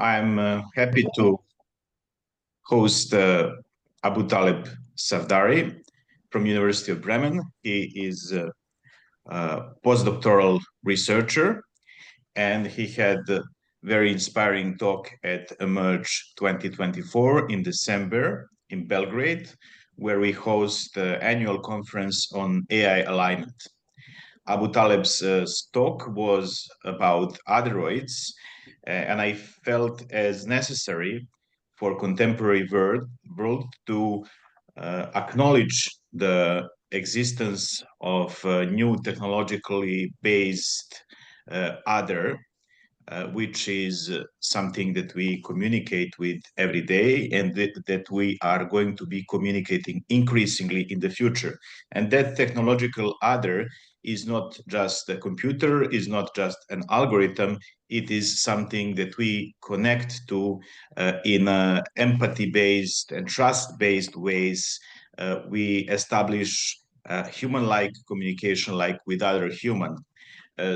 I'm happy to host Abootaleb Safdari from University of Bremen. He is a postdoctoral researcher, and he had a very inspiring talk at Emerge 2024 in December in Belgrade, where we host the annual conference on AI alignment. Abootaleb's talk was about Otheroids, and I felt as necessary for contemporary world to acknowledge the existence of new technologically based other, which is something that we communicate with every day and that we are going to be communicating increasingly in the future. And that technological other is not just a computer, is not just an algorithm, it is something that we connect to in empathy-based and trust-based ways. We establish human-like communication like with other human.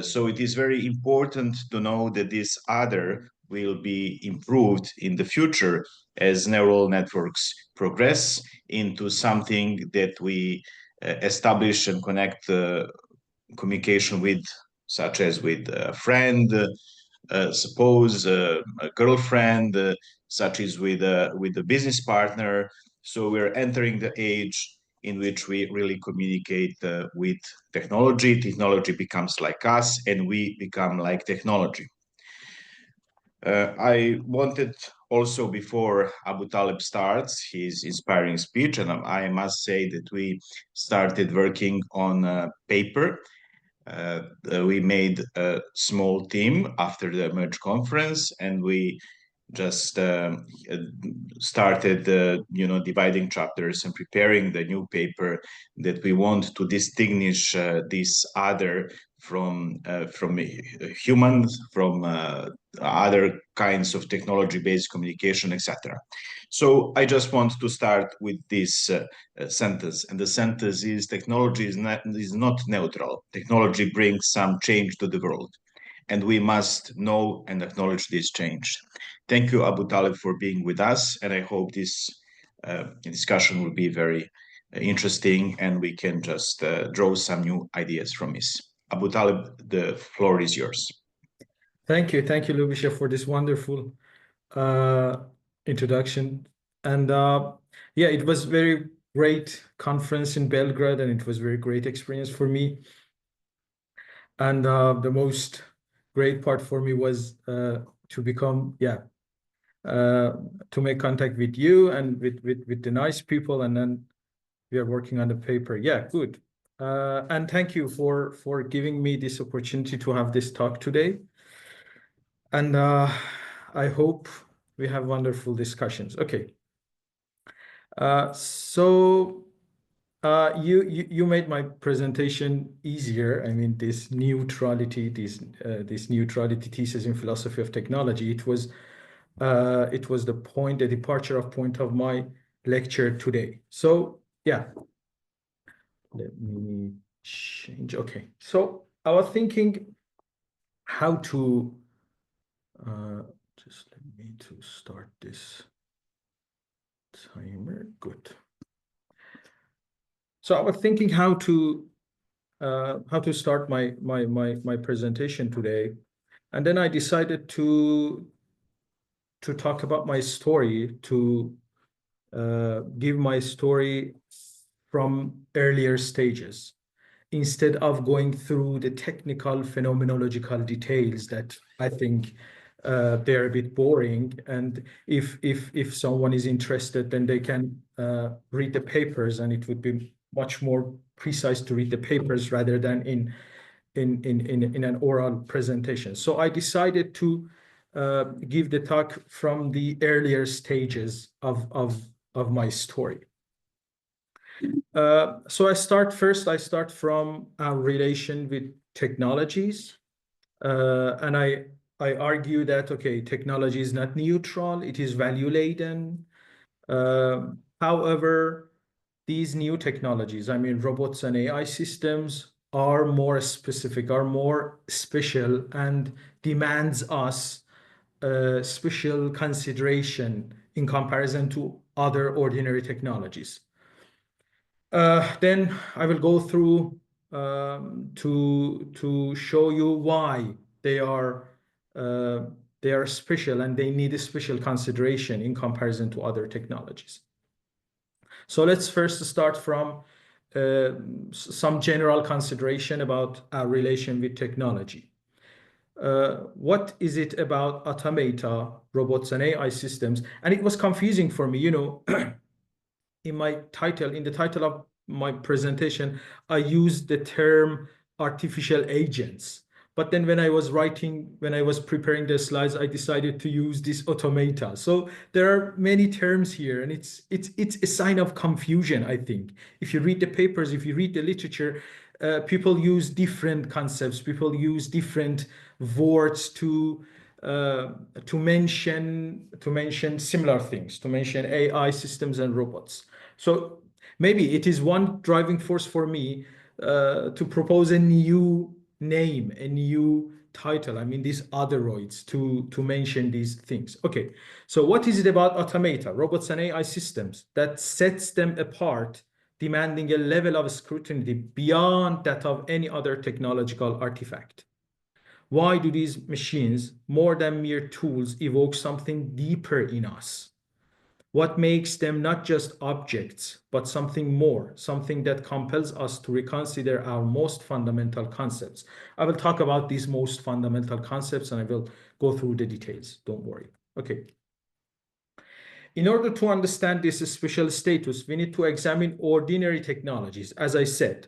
So it is very important to know that this other will be improved in the future as neural networks progress into something that we establish and connect communication with, such as with a friend, suppose a girlfriend, such as with a business partner. So we're entering the age in which we really communicate with technology. Technology becomes like us, and we become like technology. I wanted also, before Abootaleb starts his inspiring speech, and I must say that we started working on a paper. We made a small team after the Merge conference, and we just started, dividing chapters and preparing the new paper that we want to distinguish this other from humans, from other kinds of technology-based communication, etc. So I just want to start with this sentence, and the sentence is: technology is not neutral. Technology brings some change to the world, and we must know and acknowledge this change. Thank you, Abootaleb, for being with us, and I hope this discussion will be very interesting, and we can just draw some new ideas from this. Abootaleb, the floor is yours. Thank you, Ljubiša, for this wonderful introduction. And yeah, it was very great conference in Belgrade, and it was very great experience for me. And the most great part for me was to become, to make contact with you and with the nice people, and then we are working on the paper. Yeah, good. And thank you for giving me this opportunity to have this talk today. And I hope we have wonderful discussions. Okay. So you made my presentation easier. I mean, this neutrality thesis in philosophy of technology. It was the departure point of my lecture today. So yeah, let me change. Okay. So I was thinking how to just let me to start this timer. Good. So I was thinking how to start my presentation today, and then I decided to talk about my story, to give my story from earlier stages, instead of going through the technical phenomenological details that I think they're a bit boring. And if someone is interested, then they can read the papers, and it would be much more precise to read the papers rather than in an oral presentation. So I decided to give the talk from the earlier stages of my story. So I start from our relation with technologies, and I argue that, okay, technology is not neutral, it is value-laden. However, these new technologies, I mean, robots and AI systems, are more specific, are more special, and demands us special consideration in comparison to other ordinary technologies. Then I will go through to show you why they are special and they need a special consideration in comparison to other technologies. So let's first start from some general consideration about our relation with technology. What is it about automata, robots, and AI systems? And it was confusing for me, you know, in the title of my presentation, I used the term artificial agents. But then when I was preparing the slides, I decided to use this automata. So there are many terms here, and it's a sign of confusion, I think. If you read the papers, if you read the literature, people use different concepts, people use different words to mention similar things, to mention AI systems and robots. So maybe it is one driving force for me to propose a new name, a new title. I mean, these Otheroids, to mention these things. Okay, so what is it about automata, robots, and AI systems that sets them apart, demanding a level of scrutiny beyond that of any other technological artifact? Why do these machines, more than mere tools, evoke something deeper in us? What makes them not just objects, but something more, something that compels us to reconsider our most fundamental concepts? I will talk about these most fundamental concepts and I will go through the details. Don't worry. Okay. In order to understand this special status, we need to examine ordinary technologies. As I said,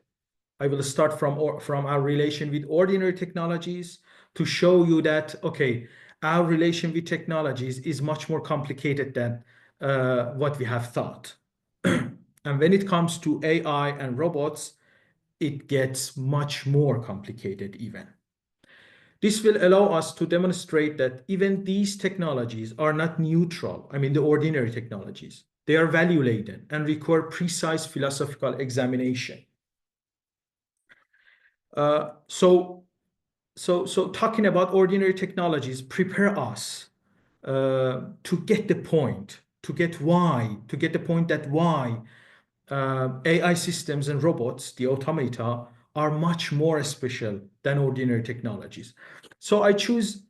I will start from our relation with ordinary technologies to show you that, okay, our relation with technologies is much more complicated than what we have thought. And when it comes to AI and robots, it gets much more complicated even. This will allow us to demonstrate that even these technologies are not neutral. I mean, the ordinary technologies. They are value-laden and require precise philosophical examination. So talking about ordinary technologies prepare us to get the point, to get the point that why AI systems and robots, the automata, are much more special than ordinary technologies. So I choose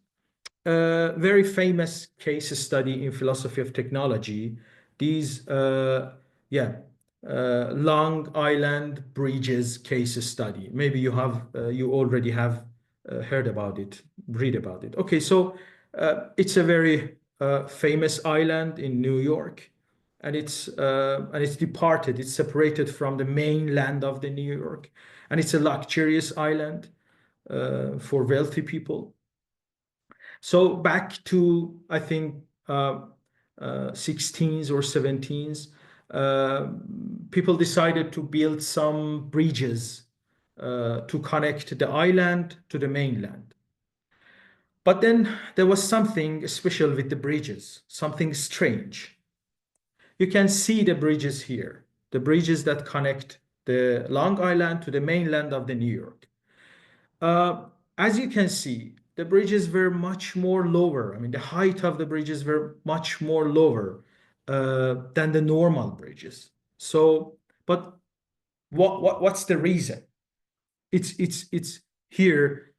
a very famous case study in philosophy of technology. These, Long Island Bridges case study. Maybe you already have heard about it, read about it. Okay, so it's a very famous island in New York, and it's departed. It's separated from the mainland of the New York, and it's a luxurious island for wealthy people. So back to, I think, 16s or 17s, people decided to build some bridges to connect the island to the mainland. But then there was something special with the bridges, something strange. You can see the bridges here, the bridges that connect the Long Island to the mainland of the New York. As you can see, the bridges were much more lower. I mean, the height of the bridges were much more lower than the normal bridges. So, but what's the reason? It's here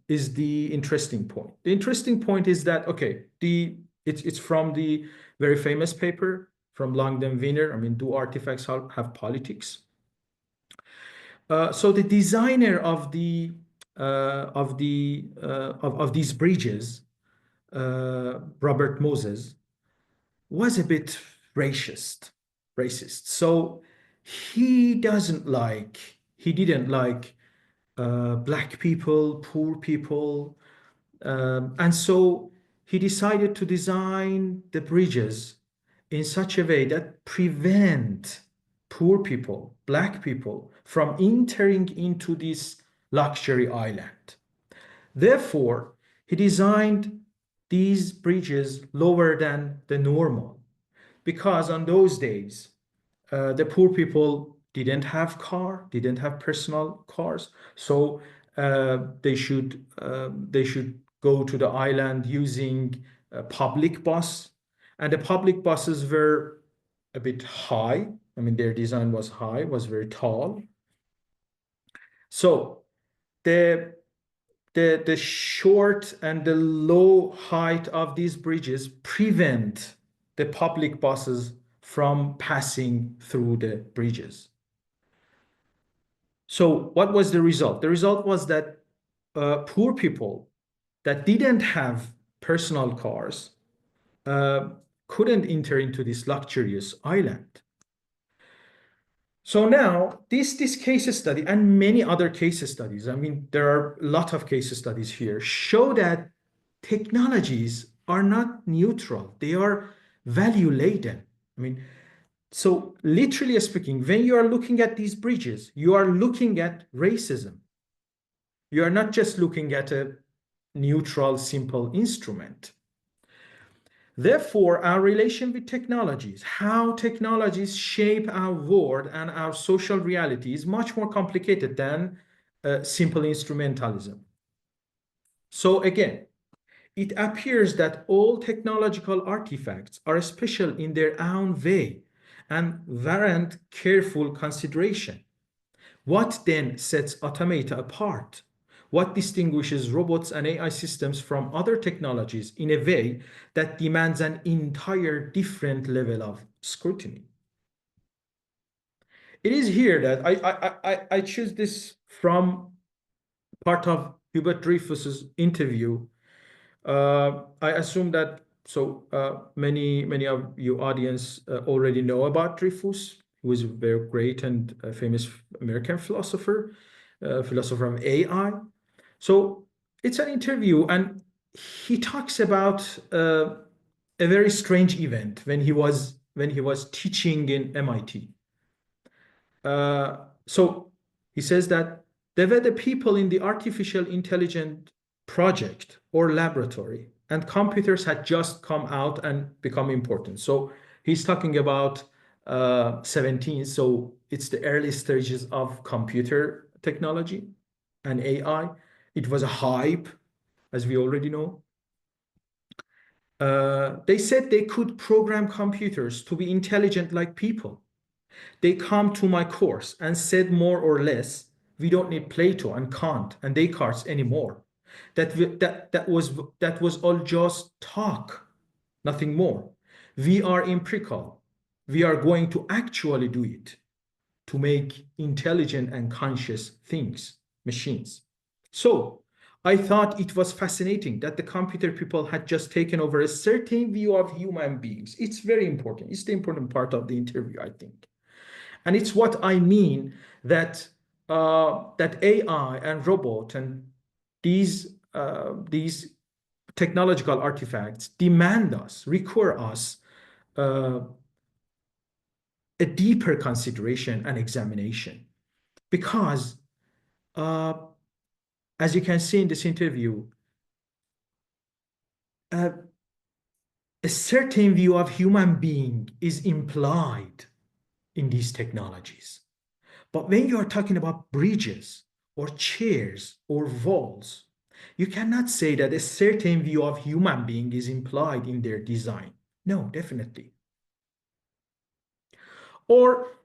is the interesting point. The interesting point is that, okay, it's from the very famous paper from Langdon Wiener. I mean, do artifacts have politics? So the designer of these bridges, Robert Moses, was a bit racist. So he didn't like black people, poor people, and so he decided to design the bridges in such a way that prevent poor people, black people, from entering into this luxury island. Therefore, he designed these bridges lower than the normal, because on those days, the poor people didn't have personal cars, so they should go to the island using a public bus. And the public buses were a bit high. I mean, their design was high, was very tall. So the short and the low height of these bridges prevent the public buses from passing through the bridges. So what was the result? The result was that poor people that didn't have personal cars couldn't enter into this luxurious island. So now this case study and many other case studies, I mean, there are a lot of case studies here, show that technologies are not neutral. They are value laden. I mean, so literally speaking, when you are looking at these bridges, you are looking at racism. You are not just looking at a neutral, simple instrument. Therefore, our relation with technologies, how technologies shape our world and our social reality is much more complicated than simple instrumentalism. So again, it appears that all technological artifacts are special in their own way and warrant careful consideration. What then sets automata apart? What distinguishes robots and AI systems from other technologies in a way that demands an entire different level of scrutiny? It is here that I choose this from part of Hubert Dreyfus's interview. I assume that many of your audience already know about Dreyfus, who is a very great and famous American philosopher, philosopher of AI. So it's an interview, and he talks about a very strange event when he was teaching in MIT. So he says that there were the people in the artificial intelligence project or laboratory, and computers had just come out and become important. So he's talking about 17. So it's the early stages of computer technology and AI. It was a hype, as we already know. They said they could program computers to be intelligent like people. They come to my course and said more or less, we don't need Plato and Kant and Descartes anymore. That was all just talk, nothing more. We are empirical. We are going to actually do it to make intelligent and conscious things, machines. So I thought it was fascinating that the computer people had just taken over a certain view of human beings. It's very important. It's the important part of the interview, I think. And it's what I mean that that AI and robot and these technological artifacts demand us, require us a deeper consideration and examination, because as you can see in this interview, a certain view of human being is implied in these technologies. But when you are talking about bridges or chairs or walls, you cannot say that a certain view of human being is implied in their design. No, definitely. Or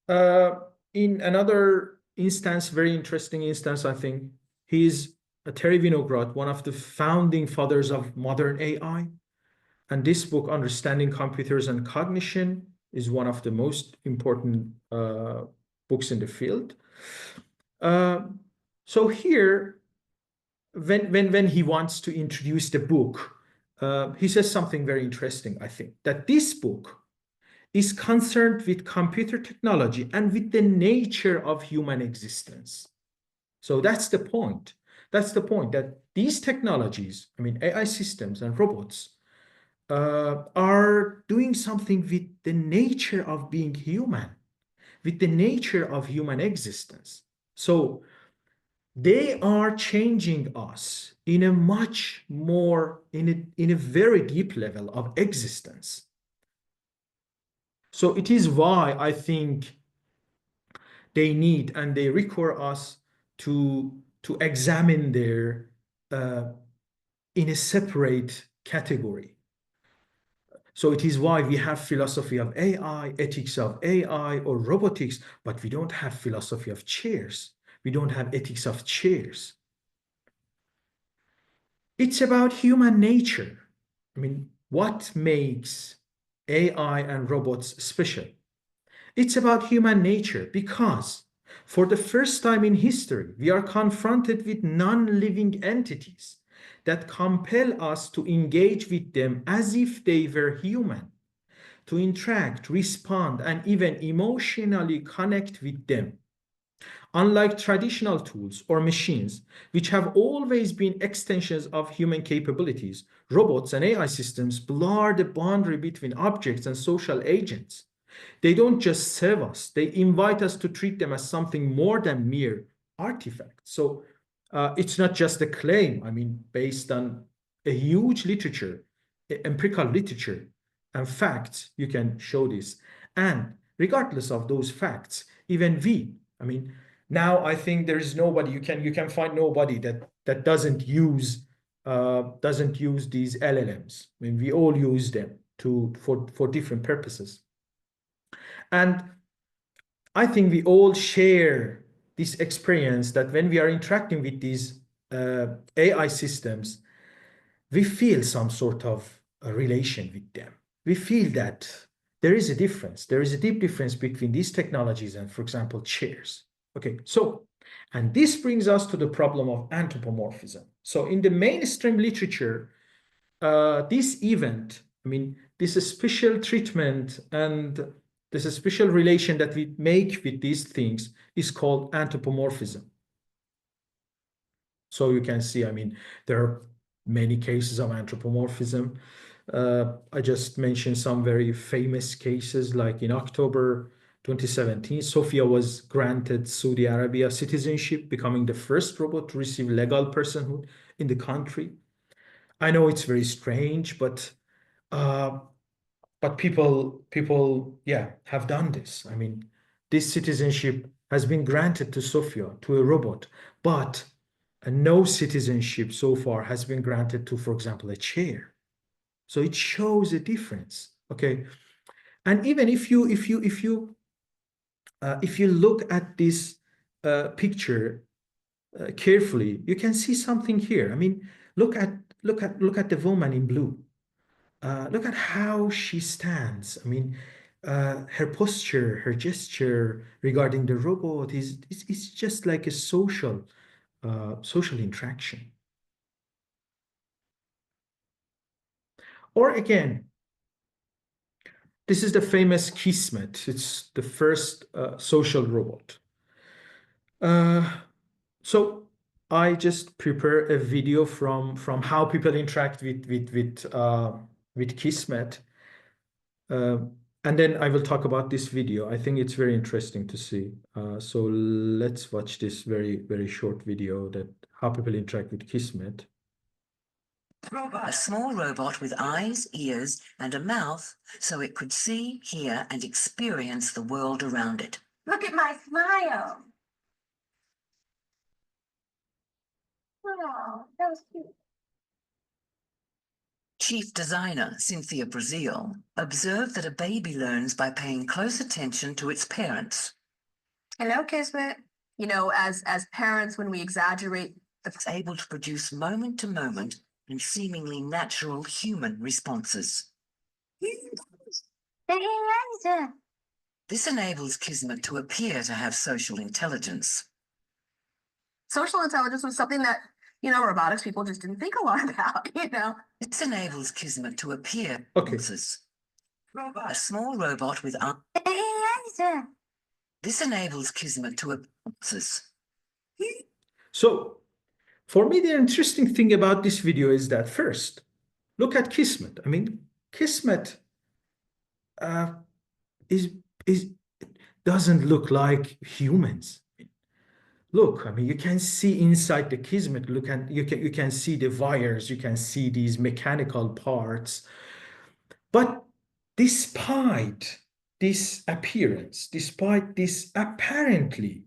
in another instance, very interesting instance, I think, he's Terry Winograd, one of the founding fathers of modern AI. And this book, Understanding Computers and Cognition, is one of the most important books in the field. So here, when he wants to introduce the book, he says something very interesting, I think, that this book is concerned with computer technology and with the nature of human existence. So that's the point. That's the point, that these technologies, I mean, AI systems and robots, are doing something with the nature of being human, with the nature of human existence. So they are changing us in a much more, in a very deep level of existence. So it is why I think they need and they require us to examine their in a separate category. So it is why we have philosophy of AI, ethics of AI, or robotics, but we don't have philosophy of chairs. We don't have ethics of chairs. It's about human nature. I mean, what makes AI and robots special? It's about human nature because for the first time in history, we are confronted with non-living entities that compel us to engage with them as if they were human, to interact, respond, and even emotionally connect with them. Unlike traditional tools or machines, which have always been extensions of human capabilities, robots and AI systems blur the boundary between objects and social agents. They don't just serve us, they invite us to treat them as something more than mere artifacts. So it's not just a claim, I mean, based on a huge literature, empirical literature and facts, you can show this. And regardless of those facts, even we, I mean, now I think there is nobody, you can find nobody that doesn't use these LLMs. I mean, we all use them for different purposes. And I think we all share this experience that when we are interacting with these AI systems, we feel some sort of a relation with them. We feel that there is a difference. There is a deep difference between these technologies and, for example, chairs. Okay, so, and this brings us to the problem of anthropomorphism. So in the mainstream literature, this event, I mean, this special treatment and this special relation that we make with these things is called anthropomorphism. So you can see, I mean, there are many cases of anthropomorphism. I just mentioned some very famous cases, like in October 2017, Sophia was granted Saudi Arabia citizenship, becoming the first robot to receive legal personhood in the country. I know it's very strange, but people, yeah, have done this. I mean, this citizenship has been granted to Sophia, to a robot, but no citizenship so far has been granted to, for example, a chair. So it shows a difference. Okay, and even if you look at this picture carefully, you can see something here. I mean, look at the woman in blue. Look at how she stands. I mean, her posture, her gesture regarding the robot is just like a social interaction. Or again, this is the famous Kismet. It's the first social robot. So I just prepare a video from how people interact with Kismet. And then I will talk about this video. I think it's very interesting to see. So let's watch this very short video that how people interact with Kismet. A small robot with eyes, ears, and a mouth so it could see, hear, and experience the world around it. Look at my smile. Oh, that was cute. Chief designer Cynthia Brazil observed that a baby learns by paying close attention to its parents. Hello, Kismet. You know, as parents, when we exaggerate, It's able to produce moment-to-moment and seemingly natural human responses. This enables Kismet to appear to have social intelligence. social intelligence was something that, you know, robotics people just didn't think a lot about, you know. This enables Kismet to appear Okay. a small robot with This enables Kismet to appear. So for me, the interesting thing about this video is that first, look at Kismet. I mean, Kismet doesn't look like humans. Look, I mean, you can see inside the Kismet. Look, and you can see the wires. You can see these mechanical parts. But despite this appearance, despite this apparently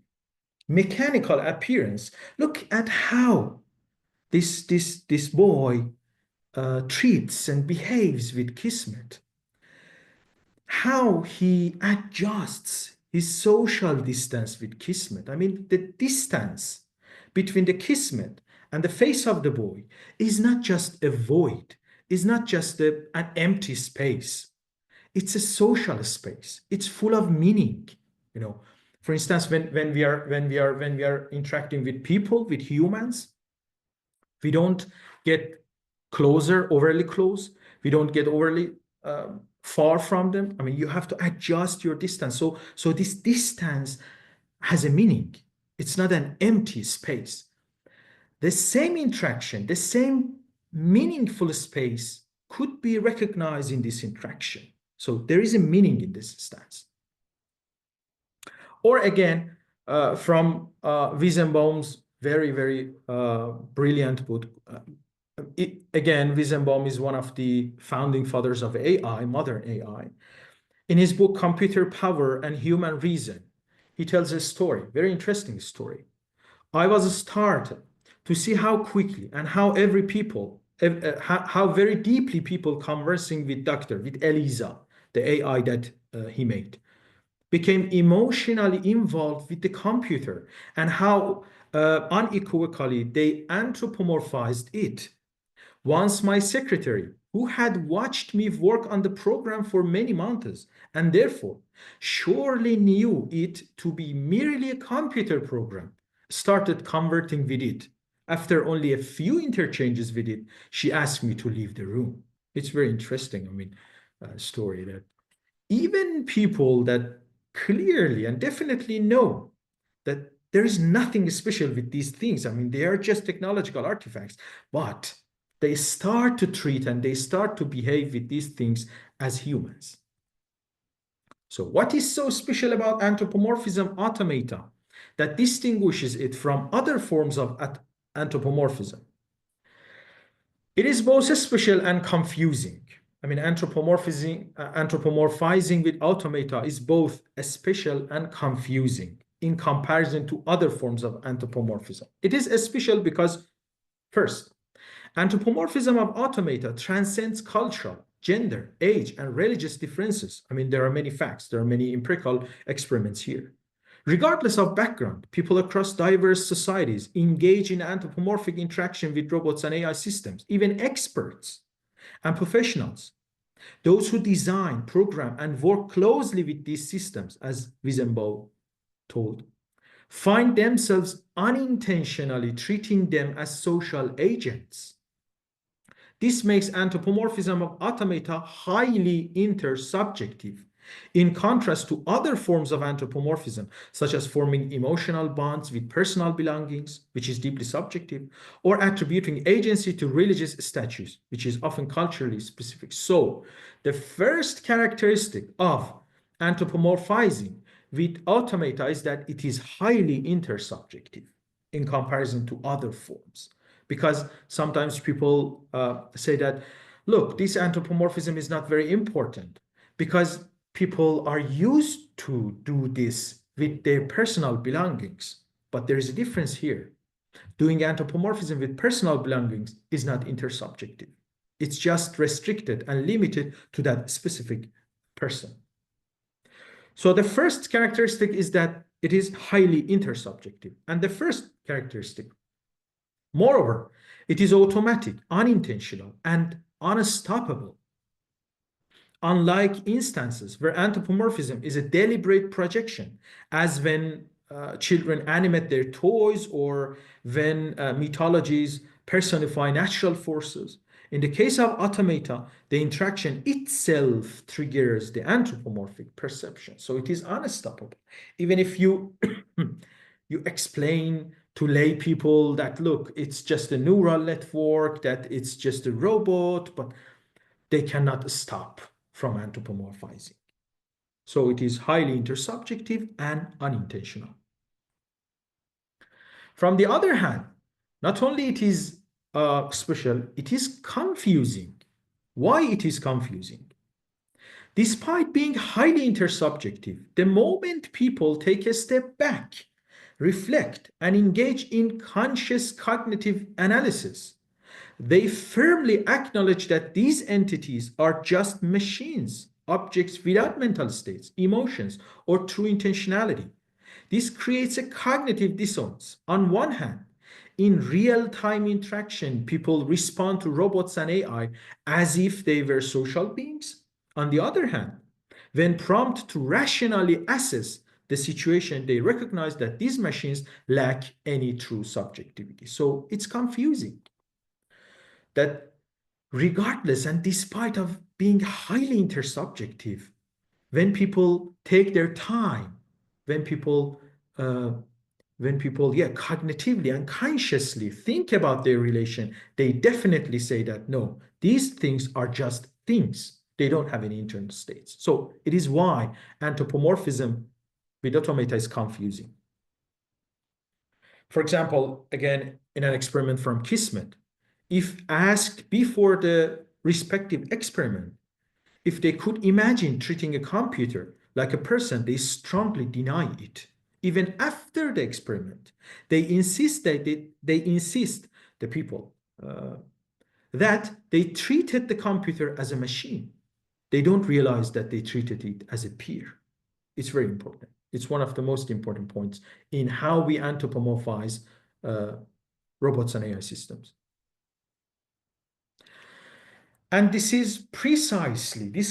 mechanical appearance, look at how this boy treats and behaves with Kismet, how he adjusts his social distance with Kismet. I mean, the distance between the Kismet and the face of the boy is not just a void, is not just an empty space. It's a social space. It's full of meaning. You know, for instance, when we are interacting with people, with humans, we don't get closer, overly close. We don't get overly far from them. I mean, you have to adjust your distance. So this distance has a meaning. It's not an empty space. The same interaction, the same meaningful space could be recognized in this interaction. So there is a meaning in this stance. Or again, from Weizenbaum's very brilliant book. Again, Weizenbaum is one of the founding fathers of AI, modern AI. In his book, Computer Power and Human Reason, he tells a story, very interesting story. I was startled to see how quickly and how how very deeply people conversing with Eliza, the AI that he made, became emotionally involved with the computer, and how unequivocally they anthropomorphized it. Once my secretary, who had watched me work on the program for many months, and therefore surely knew it to be merely a computer program, started converting with it. After only a few interchanges with it, she asked me to leave the room. It's very interesting, I mean, story that even people that clearly and definitely know that there is nothing special with these things. I mean, they are just technological artifacts, but they start to treat and they start to behave with these things as humans. So what is so special about anthropomorphism automata that distinguishes it from other forms of anthropomorphism? It is both special and confusing. I mean, anthropomorphizing with automata is both special and confusing in comparison to other forms of anthropomorphism. It is special because, first, anthropomorphism of automata transcends cultural, gender, age, and religious differences. I mean, there are many facts, there are many empirical experiments here. Regardless of background, people across diverse societies engage in anthropomorphic interaction with robots and AI systems, even experts and professionals. Those who design, program, and work closely with these systems, as Weizenbaum told, find themselves unintentionally treating them as social agents. This makes anthropomorphism of automata highly intersubjective, in contrast to other forms of anthropomorphism, such as forming emotional bonds with personal belongings, which is deeply subjective, or attributing agency to religious statues, which is often culturally specific. So, the first characteristic of anthropomorphizing with automata is that it is highly intersubjective in comparison to other forms. Because sometimes people say that, look, this anthropomorphism is not very important because people are used to do this with their personal belongings. But there is a difference here. Doing anthropomorphism with personal belongings is not intersubjective. It's just restricted and limited to that specific person. So the first characteristic is that it is highly intersubjective. And the first characteristic, moreover, it is automatic, unintentional, and unstoppable. Unlike instances where anthropomorphism is a deliberate projection, as when children animate their toys or when mythologies personify natural forces, in the case of automata, the interaction itself triggers the anthropomorphic perception. So it is unstoppable. Even if you explain to lay people that, look, it's just a neural network, that it's just a robot, but they cannot stop from anthropomorphizing. So it is highly intersubjective and unintentional. From the other hand, not only it is special, it is confusing. Why it is confusing? Despite being highly intersubjective, the moment people take a step back, reflect, and engage in conscious cognitive analysis. They firmly acknowledge that these entities are just machines, objects without mental states, emotions, or true intentionality. This creates a cognitive dissonance. On one hand, in real-time interaction, people respond to robots and AI as if they were social beings. On the other hand, when prompted to rationally assess the situation, they recognize that these machines lack any true subjectivity. So it's confusing that regardless and despite of being highly intersubjective, when people take their time, when people cognitively and consciously think about their relation, they definitely say that no, these things are just things. They don't have any internal states. So it is why anthropomorphism with automata is confusing. For example, again, in an experiment from Kismet, if asked before the respective experiment, if they could imagine treating a computer like a person, they strongly deny it. Even after the experiment, they insist, the people, that they treated the computer as a machine. They don't realize that they treated it as a peer. It's very important. It's one of the most important points in how we anthropomorphize robots and AI systems. And this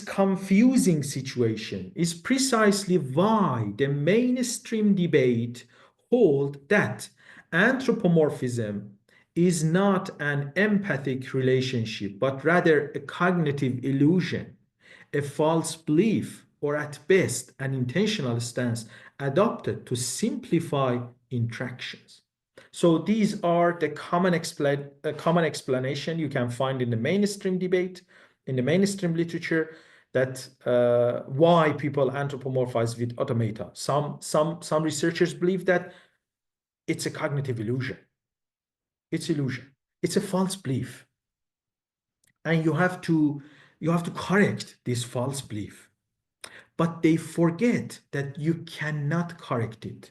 confusing situation is precisely why the mainstream debate holds that anthropomorphism is not an empathic relationship, but rather a cognitive illusion, a false belief, or at best, an intentional stance adopted to simplify interactions. So these are the common explanation you can find in the mainstream debate, in the mainstream literature, that why people anthropomorphize with automata. Some researchers believe that it's a cognitive illusion. It's illusion. It's a false belief, and you have to correct this false belief. But they forget that you cannot correct it.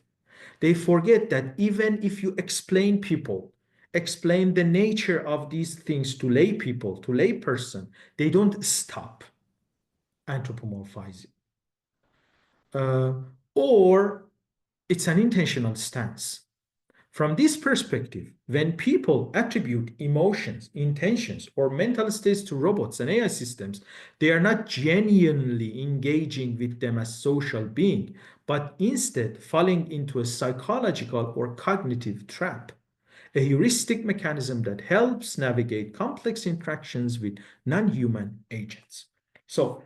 They forget that even if you explain the nature of these things to lay people, to lay person, they don't stop anthropomorphizing. Or it's an intentional stance. From this perspective, when people attribute emotions, intentions, or mental states to robots and AI systems, they are not genuinely engaging with them as social beings, but instead falling into a psychological or cognitive trap, a heuristic mechanism that helps navigate complex interactions with non-human agents. So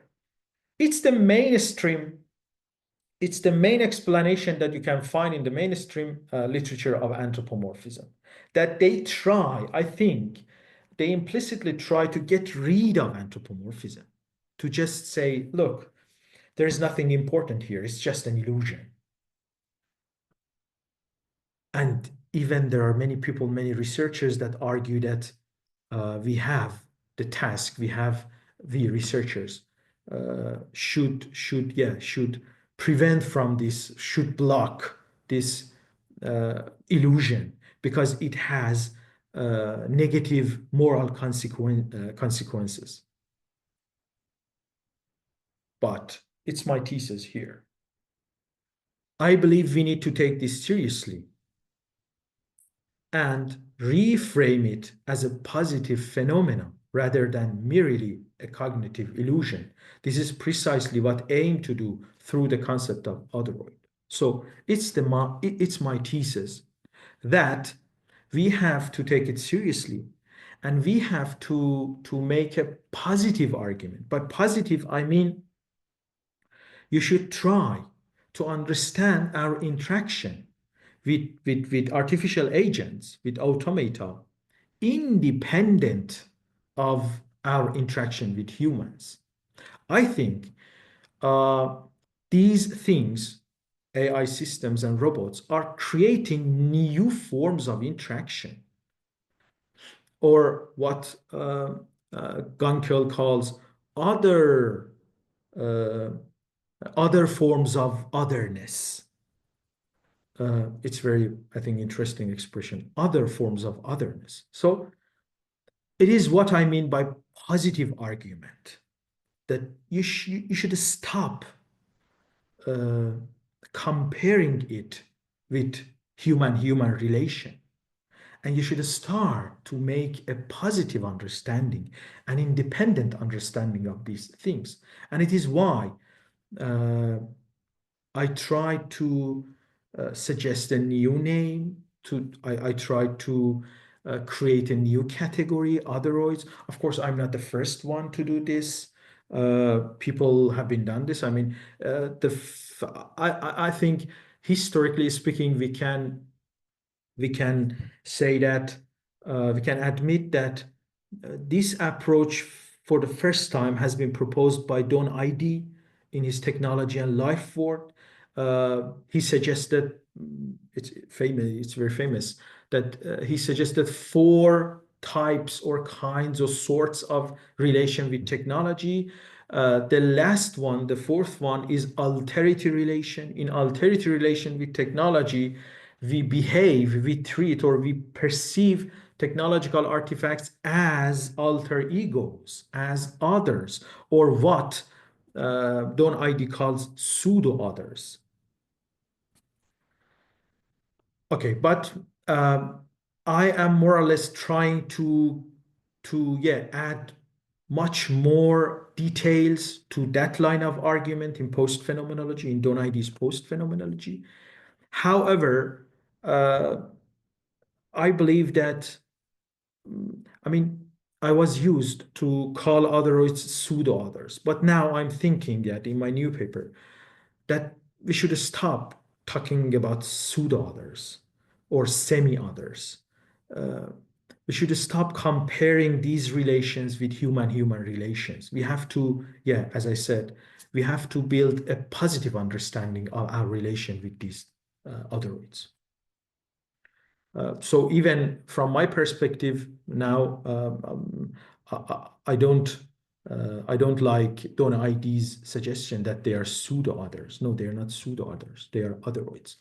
it's the mainstream. It's the main explanation that you can find in the mainstream literature of anthropomorphism, that they try, I think, they implicitly try to get rid of anthropomorphism, to just say, look, there is nothing important here. It's just an illusion. And even there are many people, many researchers that argue that we have the task, we researchers should prevent from this, should block this illusion, because it has negative moral consequences. But it's my thesis here. I believe we need to take this seriously and reframe it as a positive phenomenon rather than merely a cognitive illusion. This is precisely what I aim to do through the concept of Otheroid. So it's my thesis that we have to take it seriously, and we have to make a positive argument. By positive, I mean you should try to understand our interaction with artificial agents, with automata, independent of our interaction with humans. I think these things, AI systems and robots, are creating new forms of interaction, or what Gunkel calls other forms of otherness. it's very, I think, interesting expression, other forms of otherness. So it is what I mean by positive argument, that you should stop comparing it with human-human relation. And you should start to make a positive understanding, an independent understanding of these things. And it is why I try to suggest a new name. I try to create a new category, Otheroids. Of course, I'm not the first one to do this. People have been done this. I mean, I think historically speaking, we can say that we can admit that this approach for the first time has been proposed by Don Idy in his Technology and Life work. He suggested, it's very famous, that he suggested 4 types or kinds or sorts of relation with technology. The last one, the 4th one, is alterity relation. In alterity relation with technology, we behave, we treat, or we perceive technological artifacts as alter egos, as others, or what Don Idy calls pseudo-others. Okay, but I am more or less trying to add much more details to that line of argument in post-phenomenology, in Don Idy's post-phenomenology. However, I believe that, I mean, I was used to call Otheroids pseudo-others, but now I'm thinking that in my new paper that we should stop talking about pseudo-others or semi-others. We should stop comparing these relations with human-human relations. We have to, as I said, we have to build a positive understanding of our relation with these Otheroids. So even from my perspective now, I don't like Don Idy's suggestion that they are pseudo-others. No, they are not pseudo-others. They are Otheroids.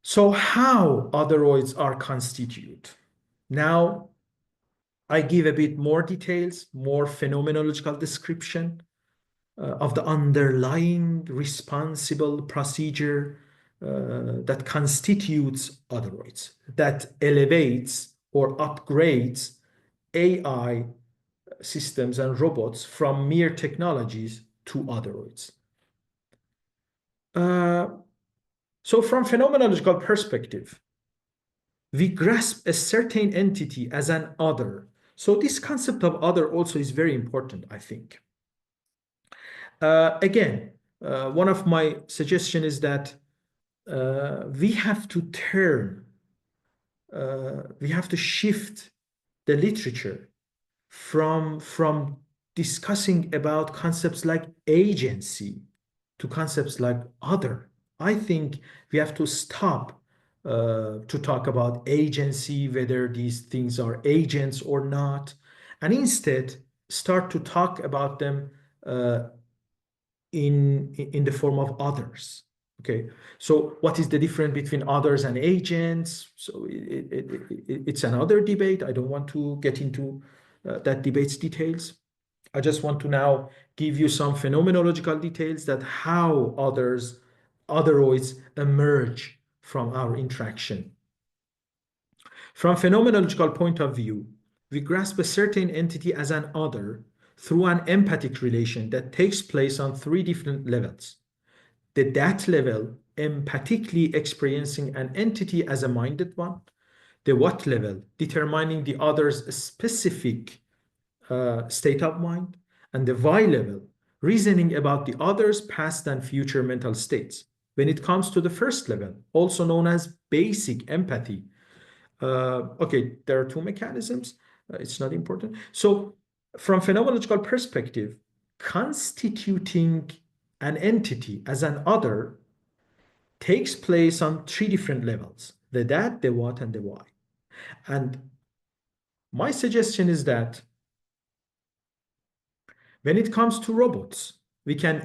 So how Otheroids are constituted? Now, I give a bit more details, more phenomenological description of the underlying responsible procedure that constitutes Otheroids, that elevates or upgrades AI systems and robots from mere technologies to Otheroids. So from phenomenological perspective, we grasp a certain entity as an other. So this concept of other also is very important, I think. Again, one of my suggestions is that we have to shift the literature from discussing about concepts like agency to concepts like other. I think we have to stop to talk about agency, whether these things are agents or not, and instead start to talk about them in the form of others. Okay, so what is the difference between others and agents? So it's another debate. I don't want to get into that debate's details. I just want to now give you some phenomenological details that how Otheroids emerge from our interaction. From phenomenological point of view, we grasp a certain entity as an other through an empathic relation that takes place on 3 different levels. The that level, empathically experiencing an entity as a minded one. The what level, determining the other's specific state of mind. And the why level, reasoning about the other's past and future mental states. When it comes to the first level, also known as basic empathy, okay, there are 2 mechanisms. It's not important. So from phenomenological perspective, constituting an entity as an other takes place on 3 different levels: the that, the what, and the why. And my suggestion is that when it comes to robots, we can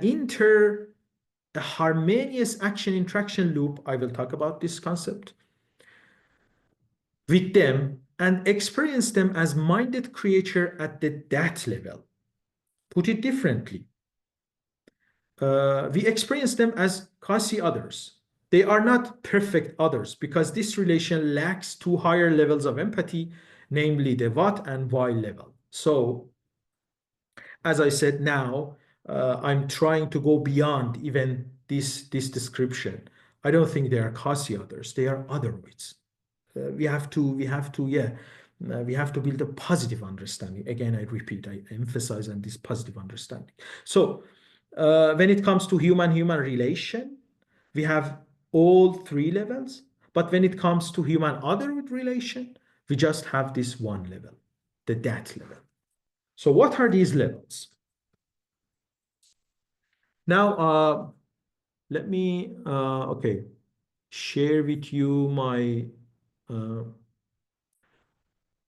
a harmonious action-interaction loop, I will talk about this concept, with them and experience them as minded creature at that level. Put it differently, we experience them as CAS SEE others. They are not perfect others because this relation lacks two higher levels of empathy, namely the what and why level. So, as I said now, I'm trying to go beyond even this description. I don't think they are CAS SEE others. They are Otheroids. We have to build a positive understanding. Again, I repeat, I emphasize on this positive understanding. So, when it comes to human-human relation, we have all three levels. But when it comes to human-Otheroid relation, we just have this one level, the that level. So what are these levels? Now, let me, share with you my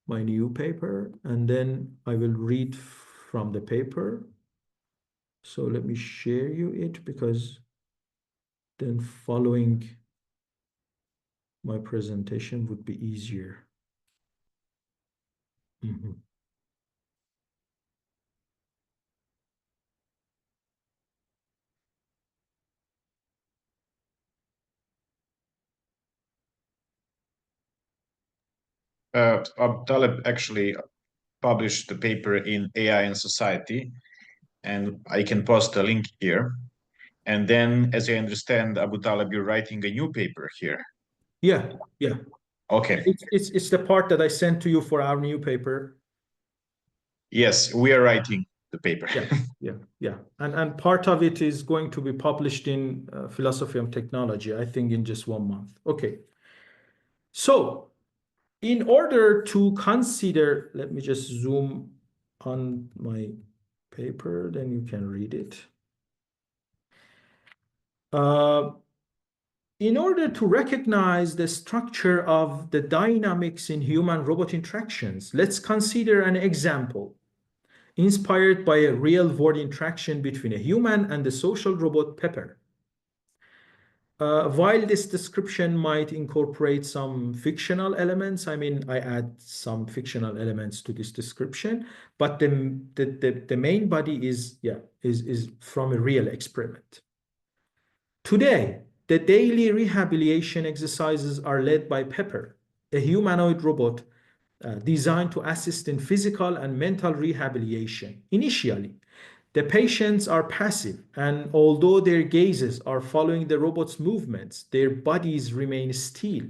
my new paper, and then I will read from the paper. So let me share you it, because then following my presentation would be easier. Abootaleb actually published the paper in AI and Society, and I can post a link here. And then, as I understand, Abootaleb, you're writing a new paper here. Yeah. Okay. It's the part that I sent to you for our new paper. Yes, we are writing the paper. Yeah. And part of it is going to be published in Philosophy of Technology, I think in just 1 month. Okay. So, in order to consider, let me just zoom on my paper, then you can read it. In order to recognize the structure of the dynamics in human-robot interactions, let's consider an example inspired by a real-world interaction between a human and the social robot Pepper. While this description might incorporate some fictional elements, I mean, I add some fictional elements to this description, but the main body is from a real experiment. Today, the daily rehabilitation exercises are led by Pepper, a humanoid robot designed to assist in physical and mental rehabilitation. Initially, the patients are passive, and although their gazes are following the robot's movements, their bodies remain still.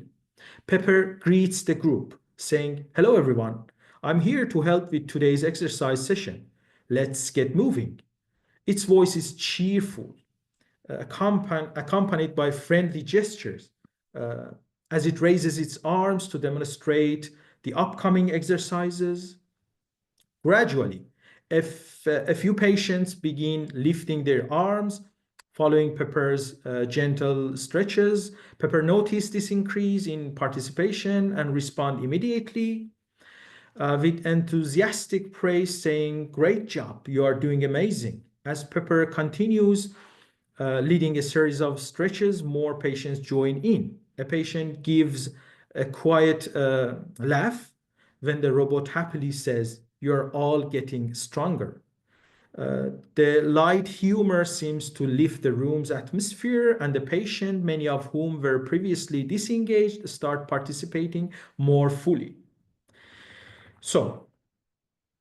Pepper greets the group, saying, "Hello, everyone. I'm here to help with today's exercise session. Let's get moving." Its voice is cheerful, accompanied by friendly gestures, as it raises its arms to demonstrate the upcoming exercises. Gradually, if a few patients begin lifting their arms, following Pepper's gentle stretches, Pepper noticed this increase in participation and respond immediately with enthusiastic praise, saying, "Great job, you are doing amazing." As Pepper continues leading a series of stretches, more patients join in. A patient gives a quiet laugh when the robot happily says, "You're all getting stronger." The light humor seems to lift the room's atmosphere, and the patient, many of whom were previously disengaged, start participating more fully. So,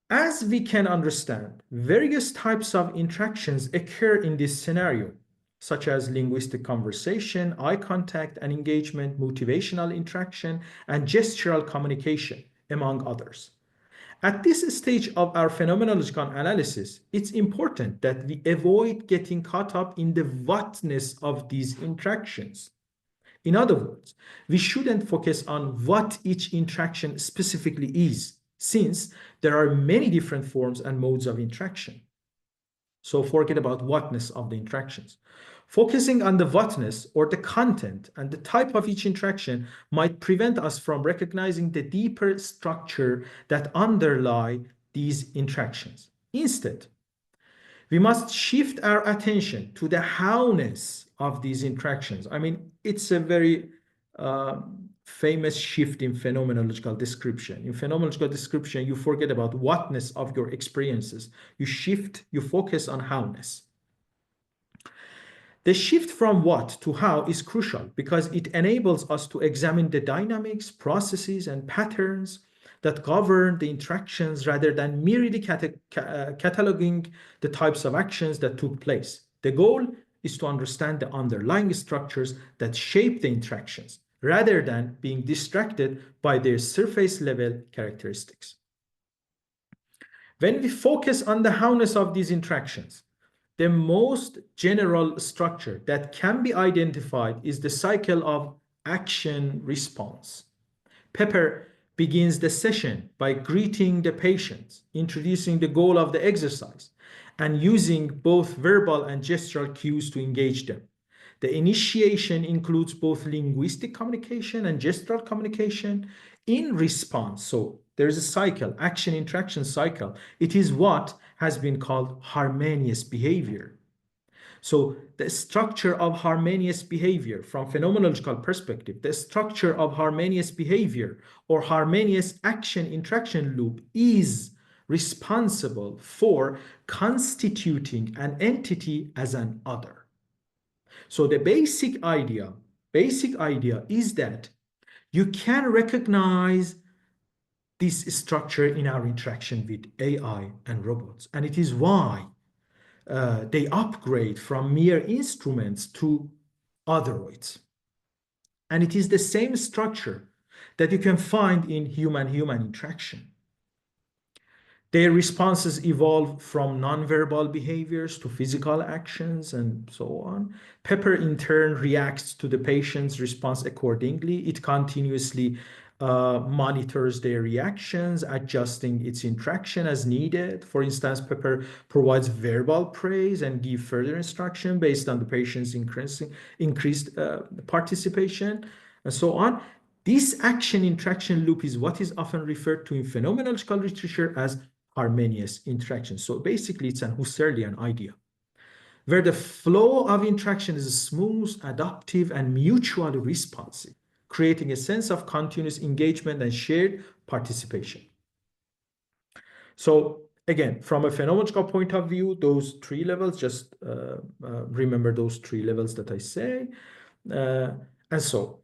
as we can understand, various types of interactions occur in this scenario, such as linguistic conversation, eye contact and engagement, motivational interaction, and gestural communication, among others. At this stage of our phenomenological analysis, it's important that we avoid getting caught up in the whatness of these interactions. In other words, we shouldn't focus on what each interaction specifically is, since there are many different forms and modes of interaction. So forget about whatness of the interactions. Focusing on the whatness, or the content and the type of each interaction, might prevent us from recognizing the deeper structure that underlie these interactions. Instead, We must shift our attention to the how-ness of these interactions. I mean, it's a very famous shift in phenomenological description. In phenomenological description, you forget about whatness of your experiences. You focus on how-ness. The shift from what to how is crucial because it enables us to examine the dynamics, processes, and patterns that govern the interactions rather than merely cataloging the types of actions that took place. The goal is to understand the underlying structures that shape the interactions rather than being distracted by their surface level characteristics. When we focus on the how-ness of these interactions, the most general structure that can be identified is the cycle of action-response. Pepper begins the session by greeting the patient, introducing the goal of the exercise, and using both verbal and gestural cues to engage them. The initiation includes both linguistic communication and gestural communication in response. So there's a cycle, action-interaction cycle. It is what has been called harmonious behavior. So the structure of harmonious behavior from phenomenological perspective, the structure of harmonious behavior or harmonious action-interaction loop is responsible for constituting an entity as an other. So the basic idea is that you can recognize this structure in our interaction with AI and robots. And it is why they upgrade from mere instruments to Otheroids. And it is the same structure that you can find in human-human interaction. Their responses evolve from nonverbal behaviors to physical actions and so on. Pepper in turn reacts to the patient's response accordingly. It continuously monitors their reactions, adjusting its interaction as needed. For instance, Pepper provides verbal praise and gives further instruction based on the patient's increased participation and so on. This action-interaction loop is what is often referred to in phenomenological literature as harmonious interaction. So basically, it's an Husserlian idea, where the flow of interaction is smooth, adaptive, and mutually responsive, creating a sense of continuous engagement and shared participation. So again, from a phenomenological point of view, those three levels, just remember those three levels that I say. And so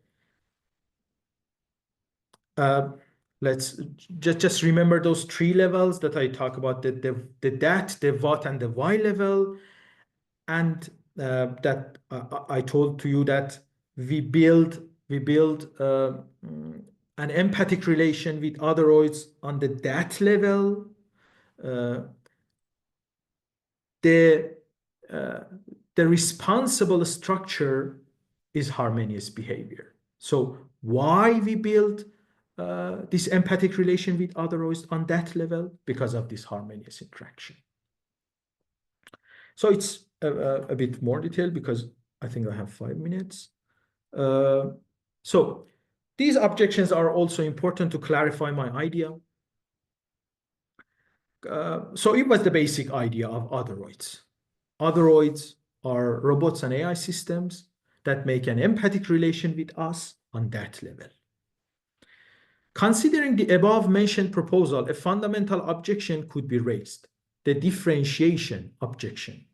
let's just remember those three levels that I talk about, the that, the what, and the why level. And that I told to you that we build an empathic relation with Otheroids on the that level. The responsible structure is harmonious behavior. So why we build this empathic relation with Otheroids on that level? Because of this harmonious interaction. So it's a bit more detailed because I think I have 5 minutes. So these objections are also important to clarify my idea. So it was the basic idea of Otheroids. Otheroids are robots and AI systems that make an empathic relation with us on that level. Considering the above-mentioned proposal, a fundamental objection could be raised, the differentiation objection.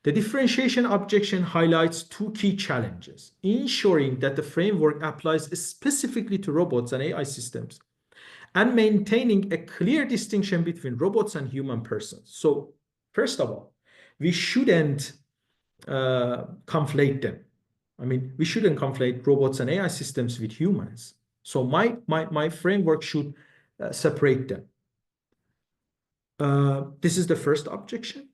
The differentiation objection highlights two key challenges: ensuring that the framework applies specifically to robots and AI systems, and maintaining a clear distinction between robots and human persons. So, first of all, we shouldn't conflate them. I mean, we shouldn't conflate robots and AI systems with humans. So my framework should separate them. This is the first objection.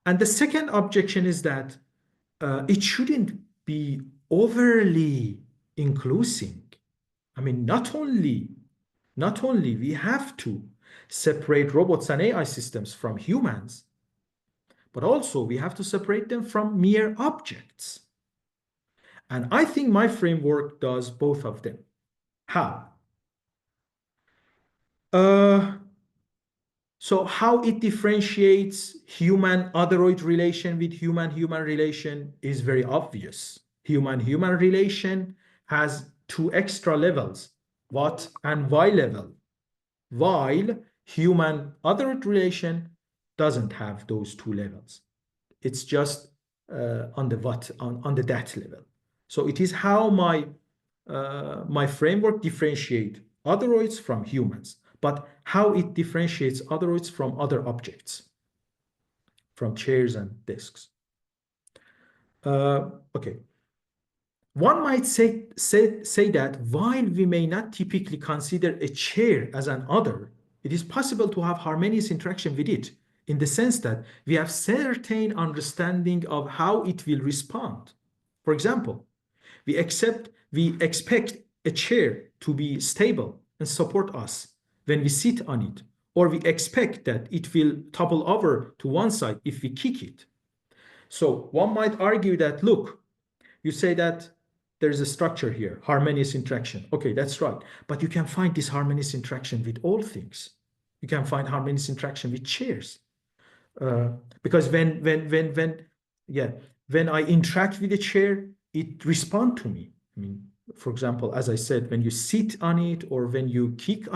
And the second objection is that it shouldn't be overly inclusive. I mean, not only we have to separate robots and AI systems from humans, but also we have to separate them from mere objects. And I think my framework does both of them. How? So how it differentiates human otheroid relation with human-human relation is very obvious. Human-human relation has two extra levels, what and why level, while human otheroid relation doesn't have those two levels. It's just on the what, on the that level. So it is how my framework differentiate otheroids from humans, but how it differentiates otheroids from other objects, from chairs and desks. Okay. One might say that while we may not typically consider a chair as an other, it is possible to have harmonious interaction with it, in the sense that we have certain understanding of how it will respond. For example, we expect a chair to be stable and support us when we sit on it, or we expect that it will topple over to one side if we kick it. So one might argue that, look, you say that there's a structure here, harmonious interaction. Okay, that's right. But you can find this harmonious interaction with all things. You can find harmonious interaction with chairs. Because when I interact with a chair, it responds to me. I mean, for example, as I said, when you sit on it or when you kick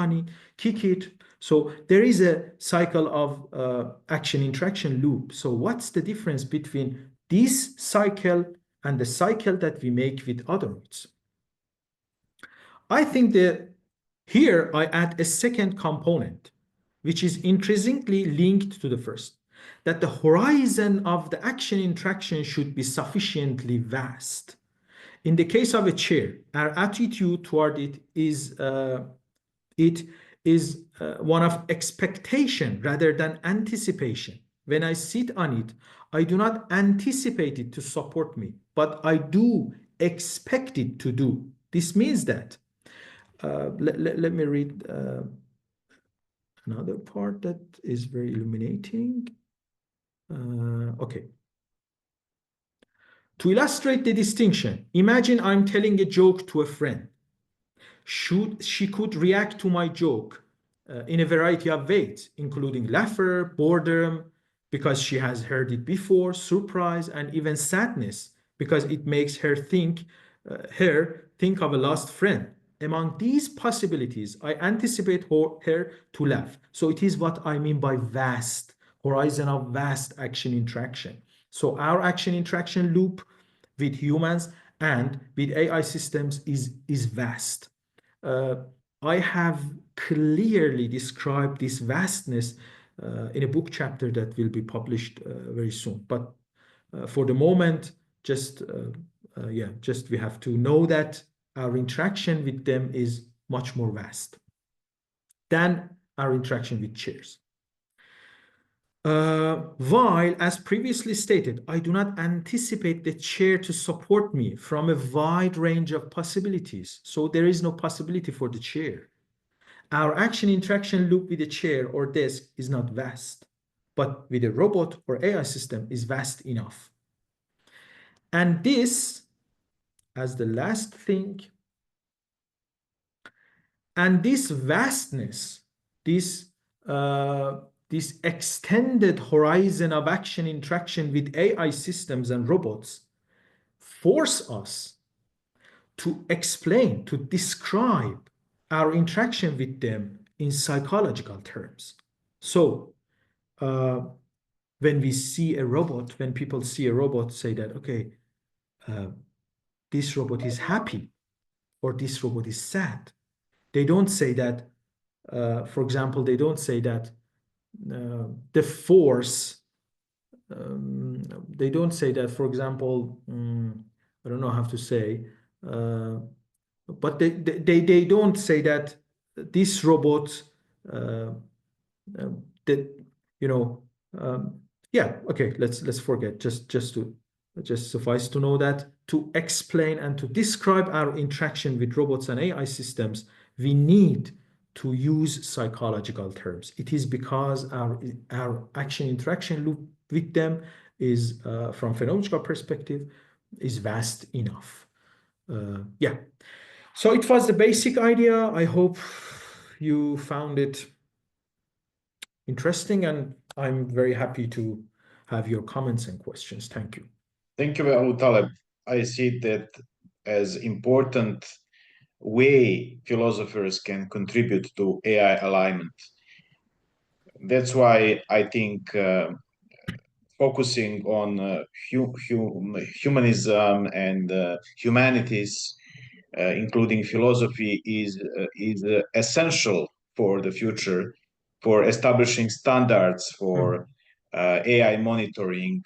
it. So there is a cycle of action interaction loop. So what's the difference between this cycle and the cycle that we make with otheroids? I think that here I add a second component, which is intrinsically linked to the first, that the horizon of the action interaction should be sufficiently vast. In the case of a chair, our attitude toward it is one of expectation rather than anticipation. When I sit on it, I do not anticipate it to support me, but I do expect it to do. This means that, let me read another part that is very illuminating. Okay. To illustrate the distinction, imagine I'm telling a joke to a friend. She could react to my joke in a variety of ways, including laughter, boredom, because she has heard it before, surprise, and even sadness, because it makes her think of a lost friend. Among these possibilities, I anticipate her to laugh. So it is what I mean by vast, horizon of vast action interaction. So our action interaction loop with humans and with AI systems is vast. I have clearly described this vastness in a book chapter that will be published very soon. But for the moment, just we have to know that our interaction with them is much more vast than our interaction with chairs. While, as previously stated, I do not anticipate the chair to support me from a wide range of possibilities. So there is no possibility for the chair. Our action interaction loop with a chair or desk is not vast, but with a robot or AI system is vast enough. And this, as the last thing, and this vastness, this extended horizon of action interaction with AI systems and robots force us to explain, to describe our interaction with them in psychological terms. So when we see a robot, when people see a robot, say that, okay, this robot is happy or this robot is sad. They don't say that, for example, they don't say that the force, they don't say that, for example, I don't know how to say, but they don't say that this robot, that, you know, yeah, okay, let's forget, just suffice to know that to explain and to describe our interaction with robots and AI systems, we need to use psychological terms. It is because our action interaction loop with them is, from phenomenological perspective, is vast enough. Yeah. So it was the basic idea. I hope you found it interesting, and I'm very happy to have your comments and questions. Thank you. Thank you, Abootaleb. I see that as important way philosophers can contribute to AI alignment. That's why I think focusing on humanism and humanities, including philosophy, is essential for the future, for establishing standards for AI monitoring,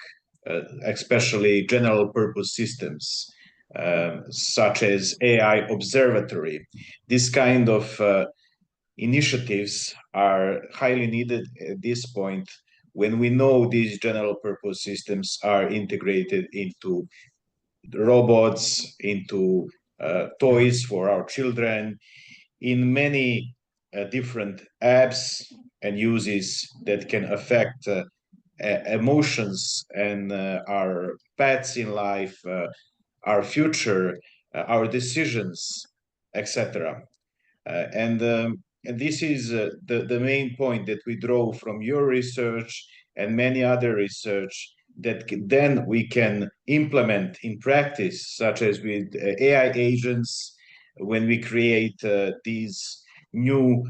especially general purpose systems, such as AI observatory. This kind of initiatives are highly needed at this point when we know these general purpose systems are integrated into robots, into toys for our children, in many different apps and uses that can affect emotions and our paths in life, our future, our decisions, etc. And this is the main point that we draw from your research and many other research that then we can implement in practice, such as with AI agents, when we create these new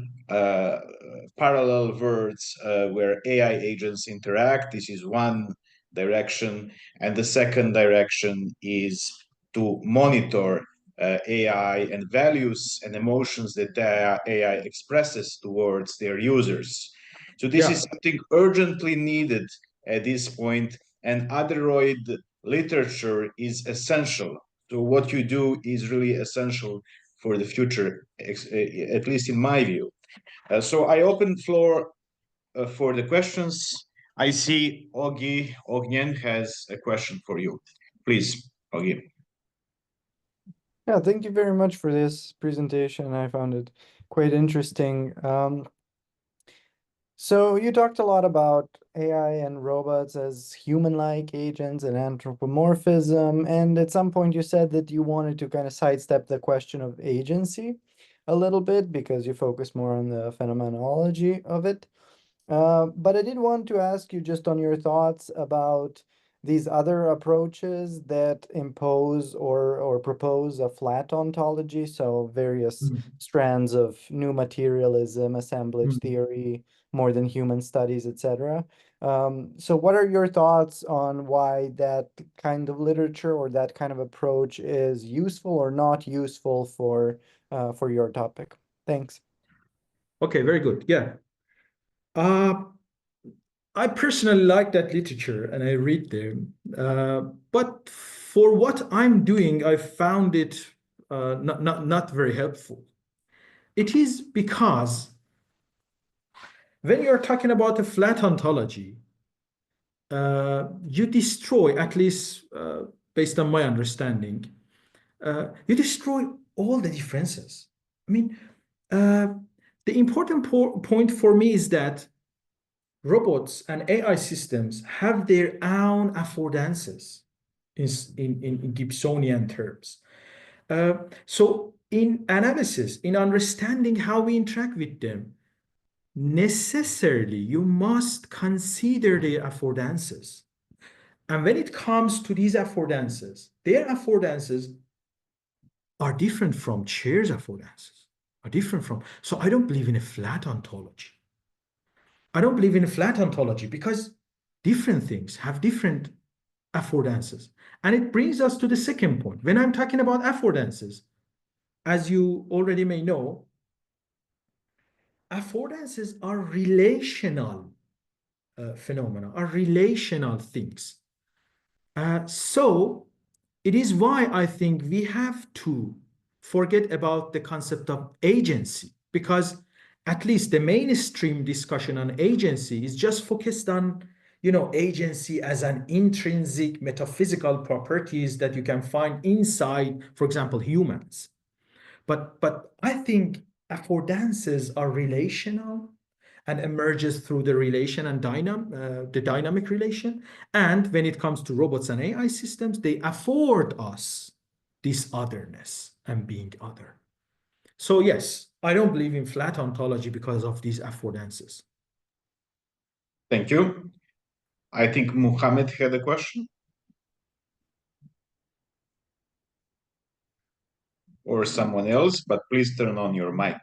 parallel worlds where AI agents interact. This is one direction. And the second direction is to monitor AI and values and emotions that AI expresses towards their users. So this is something urgently needed at this point, and Otheroid literature is essential. So what you do is really essential for the future, at least in my view. So I open floor for the questions. I see Ognjen has a question for you. Please, Ogi. Yeah, thank you very much for this presentation. I found it quite interesting. So you talked a lot about AI and robots as human-like agents and anthropomorphism. And at some point you said that you wanted to kind of sidestep the question of agency a little bit because you focus more on the phenomenology of it. But I did want to ask you just on your thoughts about these other approaches that impose or propose a flat ontology, so various strands of new materialism, assemblage theory, more than human studies, etc. So what are your thoughts on why that kind of literature or that kind of approach is useful or not useful for your topic? Thanks. Okay, very good. Yeah. I personally like that literature and I read them. But for what I'm doing, I found it not very helpful. It is because when you're talking about a flat ontology, you destroy, at least based on my understanding, you destroy all the differences. I mean, the important point for me is that robots and AI systems have their own affordances in Gibsonian terms. So in analysis, in understanding how we interact with them, necessarily you must consider their affordances. And when it comes to these affordances, their affordances are different from Chair's affordances, are different from. So I don't believe in a flat ontology. I don't believe in a flat ontology because different things have different affordances. And it brings us to the second point. When I'm talking about affordances, as you already may know, affordances are relational phenomena, are relational things. So it is why I think we have to forget about the concept of agency, because at least the mainstream discussion on agency is just focused on, agency as an intrinsic metaphysical properties that you can find inside, for example, humans. But I think affordances are relational and emerges through the relation and the dynamic relation. And when it comes to robots and AI systems, they afford us this otherness and being other. So yes, I don't believe in flat ontology because of these affordances. Thank you. I think Muhammad had a question. Or someone else, but please turn on your mic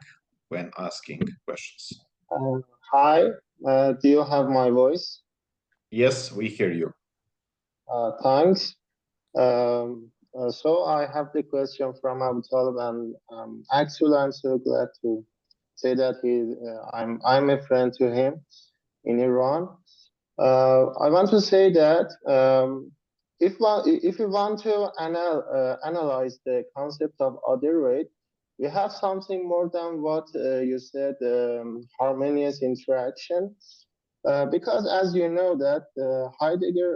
when asking questions. Hi, do you have my voice? Yes, we hear you. Thanks. So I have the question from Abootaleb, and actually I'm so glad to say that I'm a friend to him in Iran. I want to say that if you want to analyze the concept of Otheroid, we have something more than what you said, harmonious interaction. Because as you know that Heidegger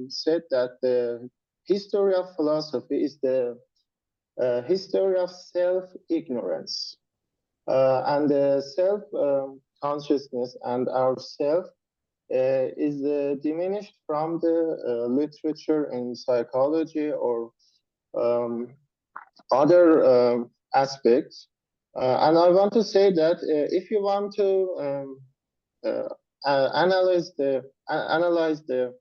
said that the history of philosophy is the history of self-ignorance. And the self-consciousness and our self is diminished from the literature in psychology or other aspects. And I want to say that if you want to analyze the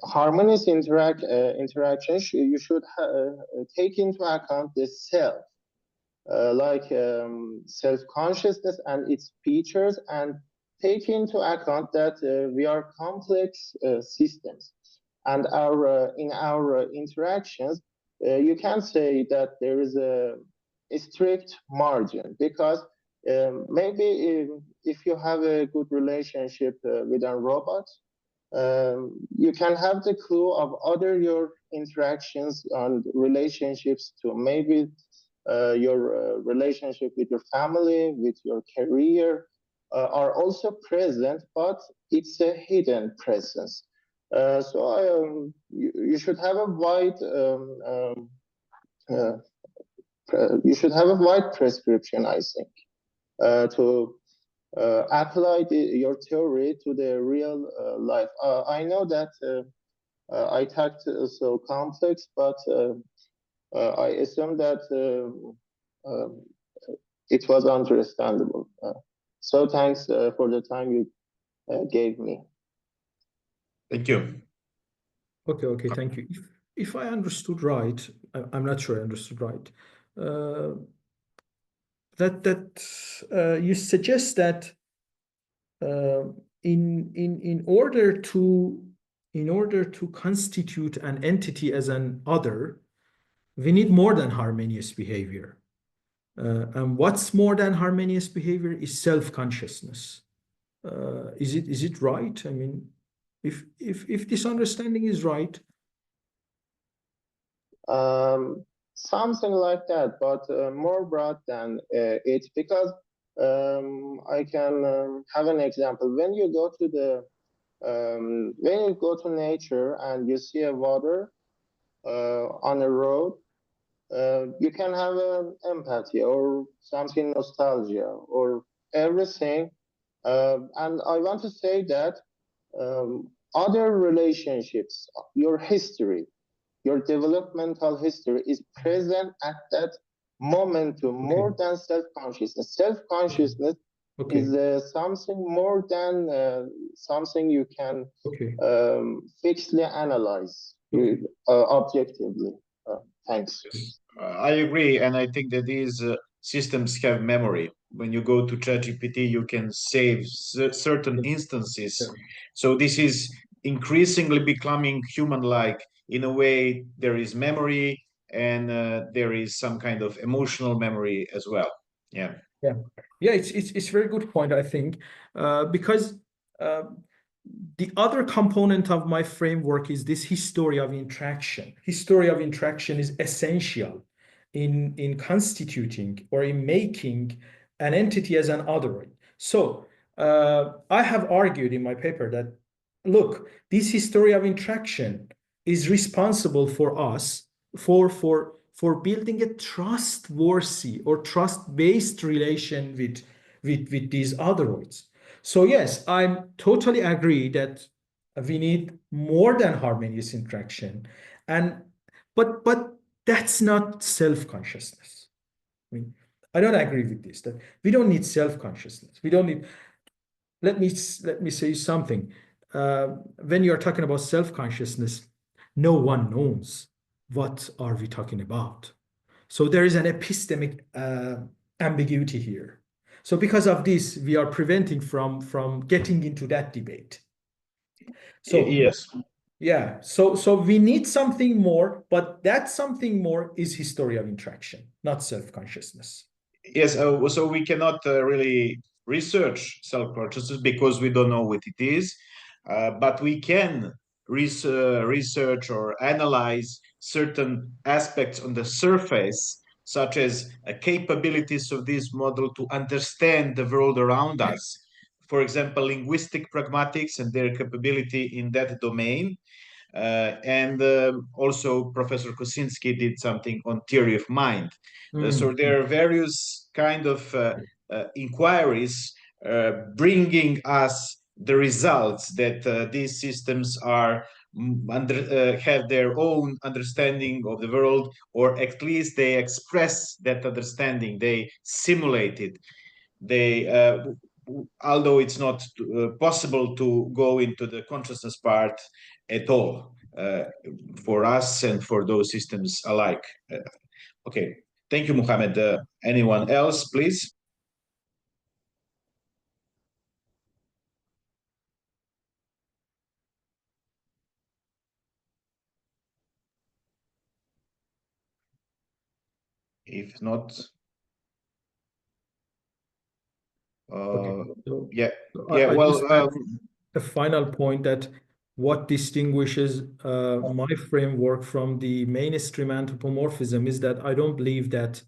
harmonious interactions, you should take into account the self, like self-consciousness and its features, and take into account that we are complex systems, and in our interactions, you can say that there is a strict margin, because maybe if you have a good relationship with a robot, you can have the clue of other your interactions and relationships to maybe your relationship with your family, with your career, are also present, but it's a hidden presence. So you should have a wide prescription, I think, to apply your theory to the real life. I know that I talked so complex, but I assume that it was understandable. So thanks for the time you gave me. Thank you. Okay, thank you. If I understood right, I'm not sure I understood right, that you suggest that in order to constitute an entity as an other, we need more than harmonious behavior. And what's more than harmonious behavior is self-consciousness. Is it right? I mean, if this understanding is right. Something like that, but more broad than it, because I can have an example. When you go to nature and you see a water on a road, you can have empathy or something nostalgia or everything. And I want to say that other relationships, your history, your developmental history is present at that moment more than self-consciousness. Self-consciousness is something more than something you can fixedly analyze objectively. Thanks. I agree, and I think that these systems have memory. When you go to ChatGPT, you can save certain instances. So this is increasingly becoming human-like. In a way, there is memory, and there is some kind of emotional memory as well. Yeah. It's a very good point, I think, because the other component of my framework is this history of interaction. History of interaction is essential in constituting or in making an entity as an otheroid. So I have argued in my paper that, look, this history of interaction is responsible for us for building a trustworthy or trust-based relation with these otheroids. So yes, I totally agree that we need more than harmonious interaction, but that's not self-consciousness. I mean, I don't agree with this. That we don't need self-consciousness. We don't need. let me say something. When you're talking about self-consciousness, no one knows what are we talking about. So there is an epistemic ambiguity here. So because of this, we are preventing from getting into that debate. So Yes. yeah, so we need something more, but that something more is history of interaction, not self-consciousness. Yes, so we cannot really research self-consciousness because we don't know what it is, but we can research or analyze certain aspects on the surface, such as capabilities of this model to understand the world around us. For example, linguistic pragmatics and their capability in that domain. And also Professor Kosinski did something on theory of mind. So there are various kind of inquiries bringing us the results that these systems are have their own understanding of the world, or at least they express that understanding, they simulate it. They although it's not possible to go into the consciousness part at all for us and for those systems alike. Okay, thank you, Mohammed. Anyone else, please? If not, Okay. So, yeah, I well, just add a final point that what distinguishes my framework from the mainstream anthropomorphism is that I don't believe that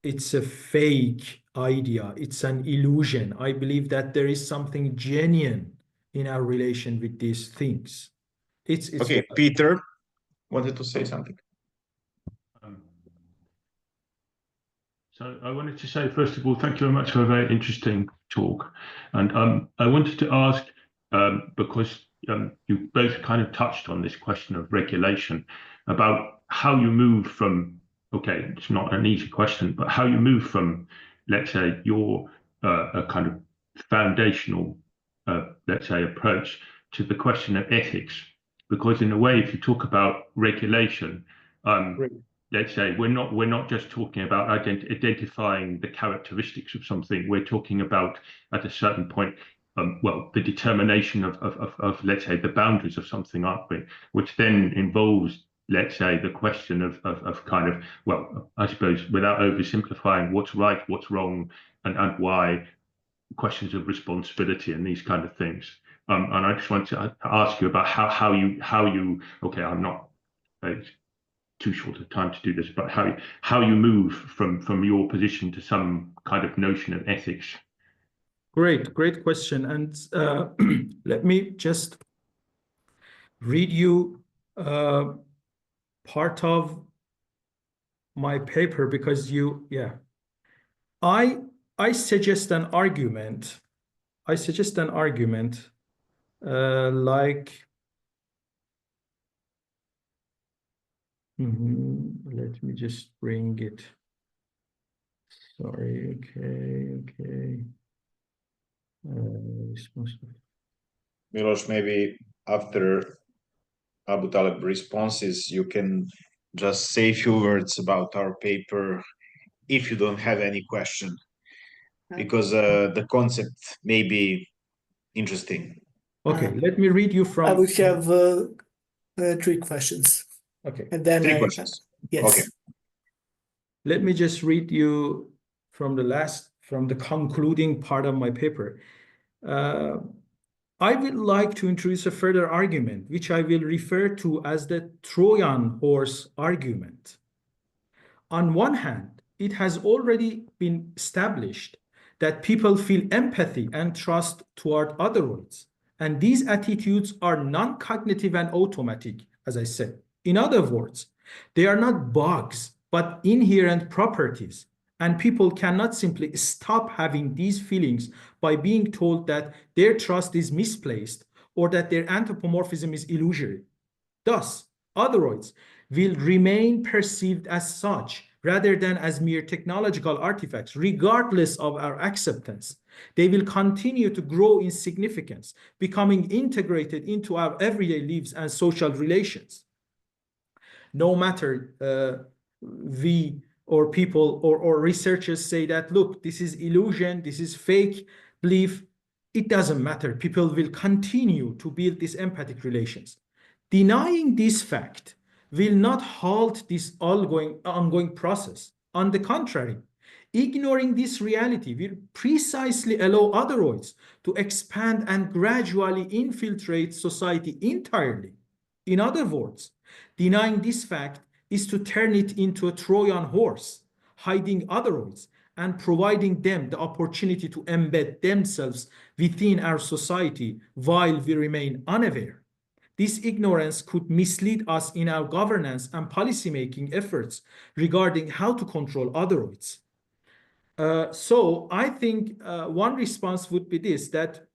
it's a fake idea, it's an illusion. I believe that there is something genuine in our relation with these things. It's okay. Peter wanted to say something. So I wanted to say, first of all, thank you very much for a very interesting talk. And I wanted to ask, because you both kind of touched on this question of regulation, about how you move from, okay, it's not an easy question, but how you move from, let's say, your a kind of foundational, let's say, approach to the question of ethics. Because in a way, if you talk about regulation, let's say we're not just talking about identifying the characteristics of something. We're talking about, at a certain point, well, the determination of let's say the boundaries of something, aren't we? Which then involves, let's say, the question of kind of, well, I suppose, without oversimplifying, what's right, what's wrong, and why, questions of responsibility and these kind of things. And I just want to ask you about how you okay, I'm not too short of time to do this, but how you move from your position to some kind of notion of ethics. Great question. And let me just read you part of my paper, because I suggest an argument. Like, let me just bring it. Sorry. Okay. Milos, maybe after Abootaleb responses, you can just say a few words about our paper if you don't have any question, because the concept may be interesting. Okay, let me read you from. I would have 3 questions. Okay. And then 3 questions. Yes. Okay. Let me just read you from the concluding part of my paper. I would like to introduce a further argument, which I will refer to as the Trojan horse argument. On one hand, it has already been established that people feel empathy and trust toward Otheroids, and these attitudes are non-cognitive and automatic, as I said. In other words, they are not bugs, but inherent properties, and people cannot simply stop having these feelings by being told that their trust is misplaced or that their anthropomorphism is illusory. Thus, Otheroids will remain perceived as such rather than as mere technological artifacts, regardless of our acceptance. They will continue to grow in significance, becoming integrated into our everyday lives and social relations. No matter we or people or researchers say that, look, this is illusion, this is fake belief, it doesn't matter. People will continue to build these empathic relations. Denying this fact will not halt this ongoing process. On the contrary, ignoring this reality will precisely allow Otheroids to expand and gradually infiltrate society entirely. In other words, denying this fact is to turn it into a Trojan horse, hiding Otheroids and providing them the opportunity to embed themselves within our society while we remain unaware. This ignorance could mislead us in our governance and policymaking efforts regarding how to control Otheroids. So I think one response would be this, that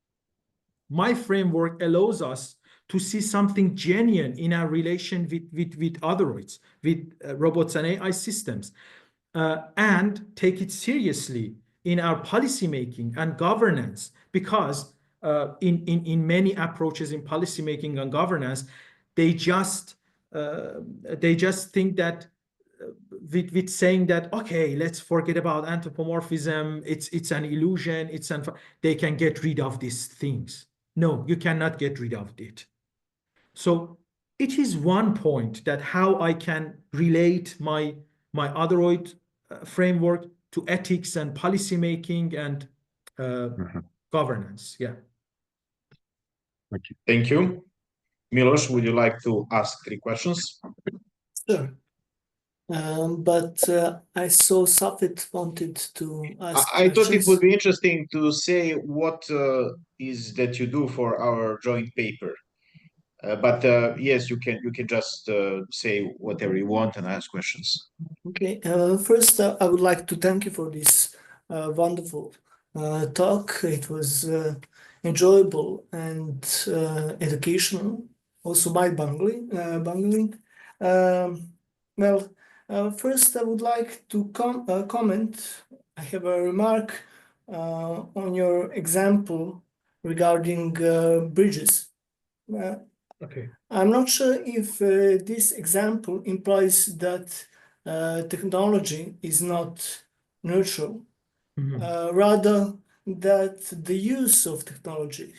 my framework allows us to see something genuine in our relation with Otheroids, with robots and AI systems, and take it seriously in our policymaking and governance, because in many approaches in policymaking and governance, they just think that with saying that, okay, let's forget about anthropomorphism, it's an illusion, they can get rid of these things. No, you cannot get rid of it. So it is one point that how I can relate my Otheroid framework to ethics and policymaking and governance. Yeah. Thank you. Thank you. Milos, would you like to ask 3 questions? Sure. But I saw Safit wanted to ask I thought it questions. would be interesting to say what is that you do for our joint paper. But yes, you can just say whatever you want and ask questions. Okay. First, I would like to thank you for this wonderful talk. It was enjoyable and educational, also mind-boggling. Well, first, I would like to comment. I have a remark on your example regarding bridges. Okay. I'm not sure if this example implies that technology is not neutral, rather that the use of technology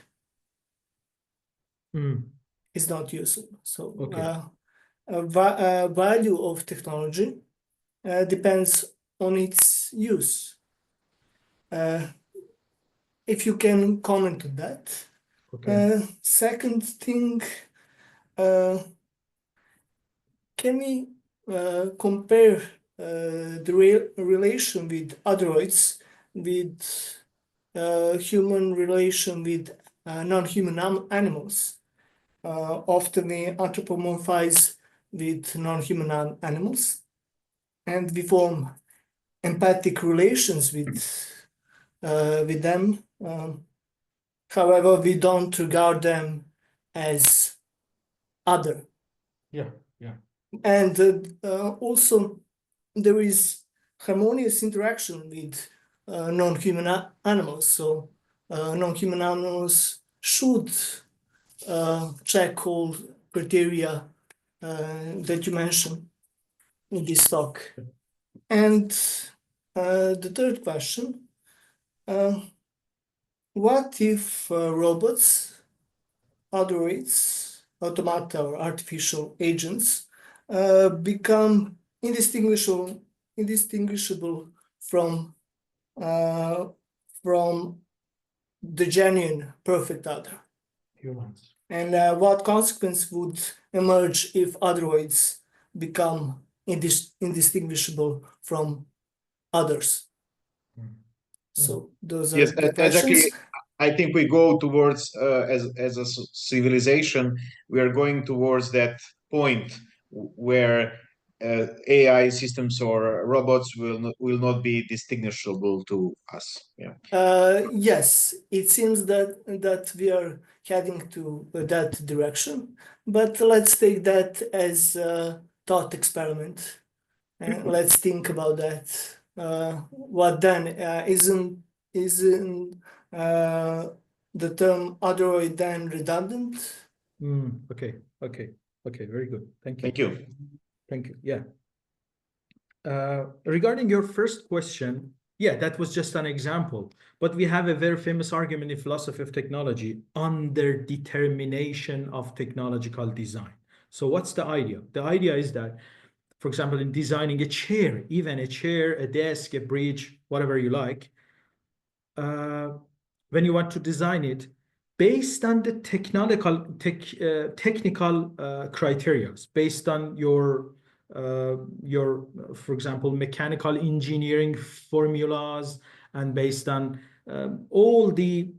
is not useful. So Okay. value of technology depends on its use. If you can comment on that. Okay. Second thing, can we compare the relation with Otheroids with human relation with non-human animals? Often we anthropomorphize with non-human animals, and we form empathic relations with them. However, we don't regard them as other. Yeah. Yeah. And also there is harmonious interaction with non-human animals. So non-human animals should check all criteria that you mentioned in this talk. And the third question, what if robots, Otheroids, automata or artificial agents become indistinguishable from the genuine perfect other? Humans. And what consequence would emerge if Otheroids become indistinguishable from others? So those are Yes, the questions. exactly. I think we go towards as a civilization, we are going towards that point where AI systems or robots will not be distinguishable to us. Yeah. Yes, it seems that we are heading to that direction, but let's take that as a thought experiment. Let's think about that. What then? Isn't the term Otheroid then redundant? Okay, very good. Thank you. Thank you. Thank you. Yeah. Regarding your first question, yeah, that was just an example. But we have a very famous argument in philosophy of technology, underdetermination of technological design. So what's the idea? The idea is that, for example, in designing a chair, even a chair, a desk, a bridge, whatever you like, when you want to design it, based on the technical criteria, based on your, for example, mechanical engineering formulas, and based on all the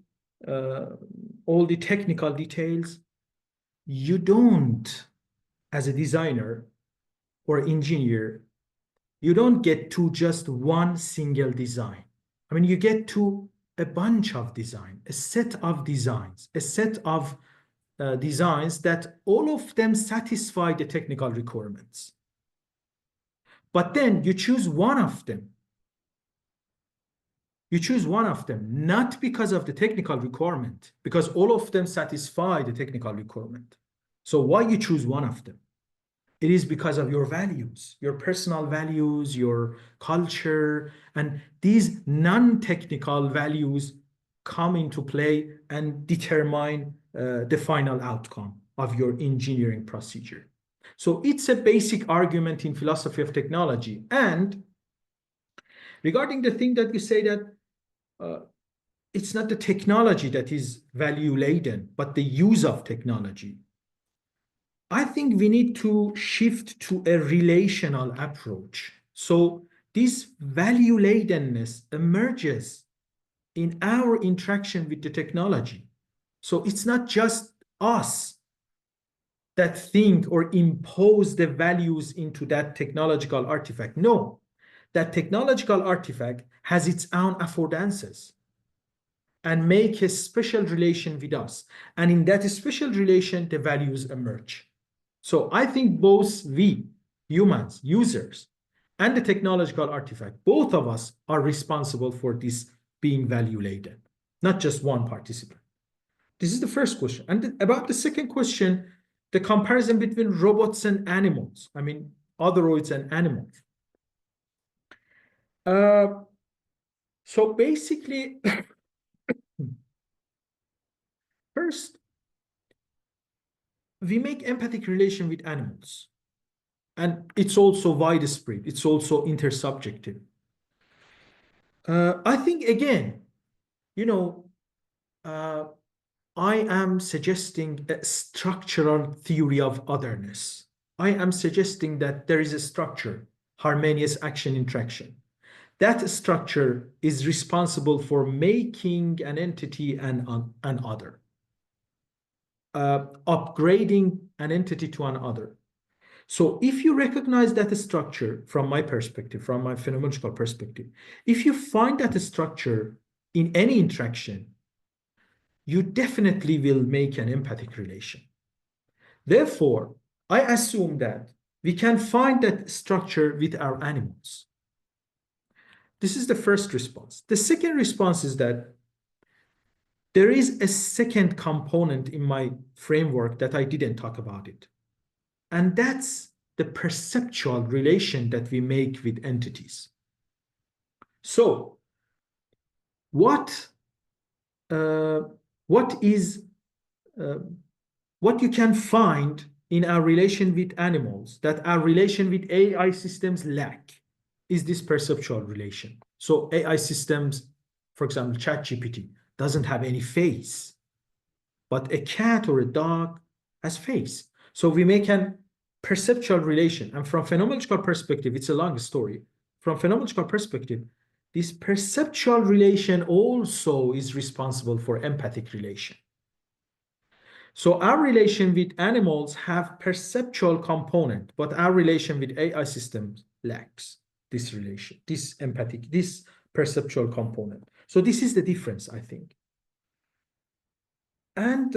technical details, you don't, as a designer or engineer, you don't get to just one single design. I mean, you get to a bunch of design, a set of designs, a set of designs that all of them satisfy the technical requirements. But then you choose one of them. You choose one of them, not because of the technical requirement, because all of them satisfy the technical requirement. So why you choose one of them? It is because of your values, your personal values, your culture, and these non-technical values come into play and determine the final outcome of your engineering procedure. So it's a basic argument in philosophy of technology. And regarding the thing that you say that it's not the technology that is value-laden, but the use of technology, I think we need to shift to a relational approach. So this value-ladenness emerges in our interaction with the technology. So it's not just us that think or impose the values into that technological artifact. No, that technological artifact has its own affordances and make a special relation with us. And in that special relation, the values emerge. So I think both we, humans, users, and the technological artifact, both of us are responsible for this being value-laden, not just one participant. This is the first question. And about the second question, the comparison between robots and animals, I mean, Otheroids and animals. So basically, first, we make empathic relation with animals. And it's also widespread. It's also intersubjective. I think, again, I am suggesting a structural theory of otherness. I am suggesting that there is a structure, harmonious action interaction. That structure is responsible for making an entity an other, upgrading an entity to another. So if you recognize that structure from my perspective, from my phenomenological perspective, if you find that structure in any interaction, you definitely will make an empathic relation. Therefore, I assume that we can find that structure with our animals. This is the first response. The second response is that there is a second component in my framework that I didn't talk about it. And that's the perceptual relation that we make with entities. So, what you can find in our relation with animals that our relation with AI systems lack is this perceptual relation. So AI systems, for example, ChatGPT, doesn't have any face, but a cat or a dog has face. So we make an perceptual relation. And from phenomenological perspective, it's a long story. From phenomenological perspective, this perceptual relation also is responsible for empathic relation. So our relation with animals have perceptual component, but our relation with AI systems lacks this relation, this empathic, this perceptual component. So this is the difference, I think. And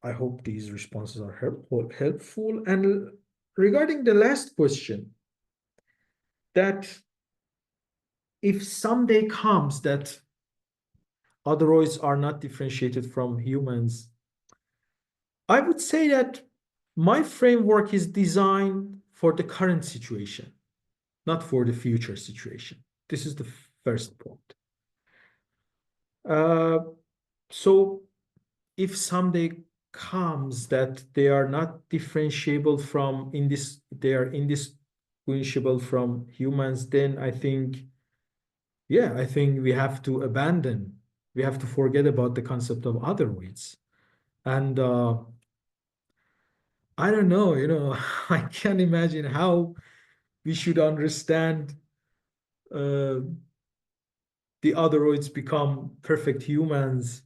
I hope these responses are helpful. And regarding the last question, that if someday comes that Otheroids are not differentiated from humans, I would say that my framework is designed for the current situation, not for the future situation. This is the first point. So if someday comes that they are not differentiable from they are indistinguishable from humans, then I think, yeah, I think we have to forget about the concept of Otheroids. And I don't know, I can't imagine how we should understand the Otheroids become perfect humans.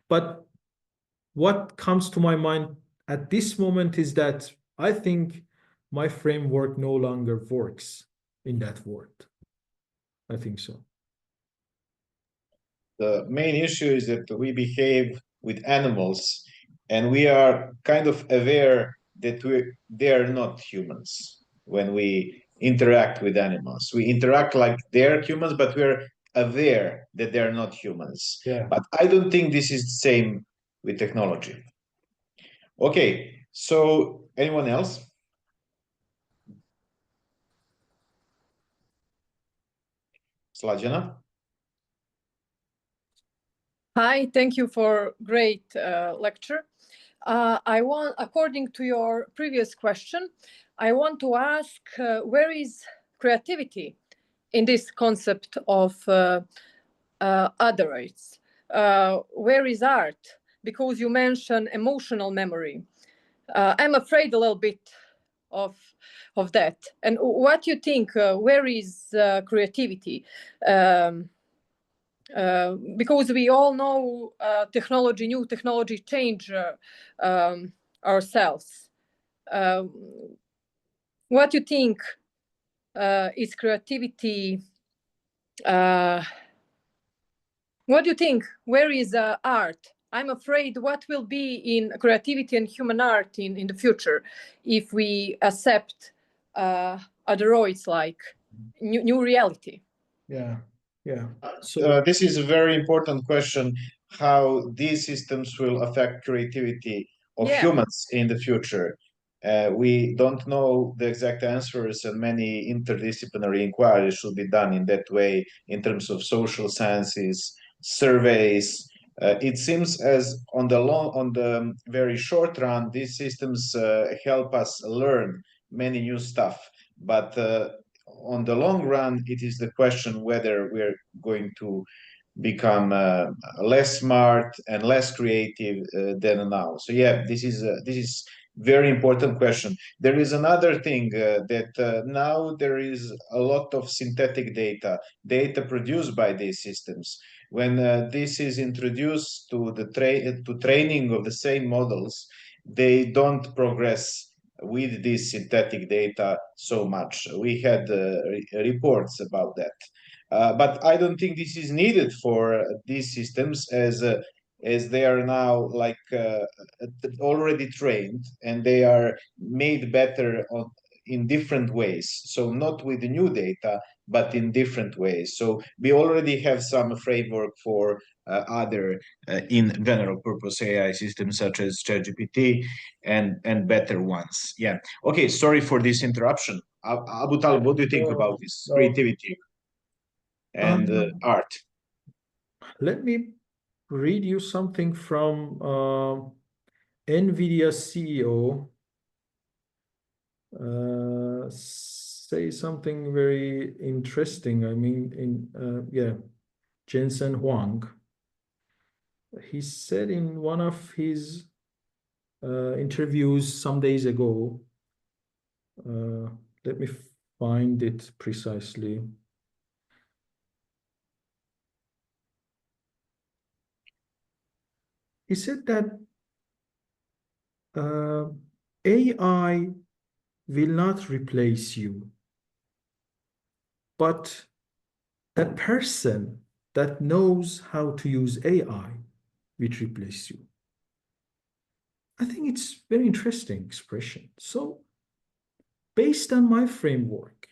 But what comes to my mind at this moment is that I think my framework no longer works in that world. I think so. The main issue is that we behave with animals and we are kind of aware that they are not humans when we interact with animals. We interact like they're humans, but we're aware that they're not humans. Yeah. But I don't think this is the same with technology. Okay, so anyone else? Slađana? Hi, thank you for great lecture. According to your previous question, I want to ask where is creativity in this concept of otherites? Where is art? Because you mentioned emotional memory. I'm afraid a little bit of that. And what do you think? Where is creativity? Because we all know new technology change ourselves. What do you think is creativity? What do you think? Where is art? I'm afraid what will be in creativity and human art in the future if we accept Otheroids like new reality. Yeah. Yeah. So this is a very important question, how these systems will affect creativity of humans in the future. We don't know the exact answers, and many interdisciplinary inquiries should be done in that way in terms of social sciences, surveys. It seems as on the very short run, these systems help us learn many new stuff, but on the long run, it is the question whether we're going to become less smart and less creative than now. So yeah, this is very important question. There is another thing that now there is a lot of synthetic data produced by these systems. When this is introduced to the training of the same models, they don't progress with this synthetic data so much. We had reports about that. But I don't think this is needed for these systems as they are now already trained and they are made better in different ways. So not with the new data, but in different ways. So we already have some framework for other in general purpose AI systems such as ChatGPT and better ones. Yeah. Okay. Sorry for this interruption. Abootaleb, what do you think about this creativity and art? Let me read you something from NVIDIA CEO. Say something very interesting. I mean, Jensen Huang. He said in one of his interviews some days ago, let me find it precisely. He said that AI will not replace you, but a person that knows how to use AI will replace you. I think it's very interesting expression. So based on my framework,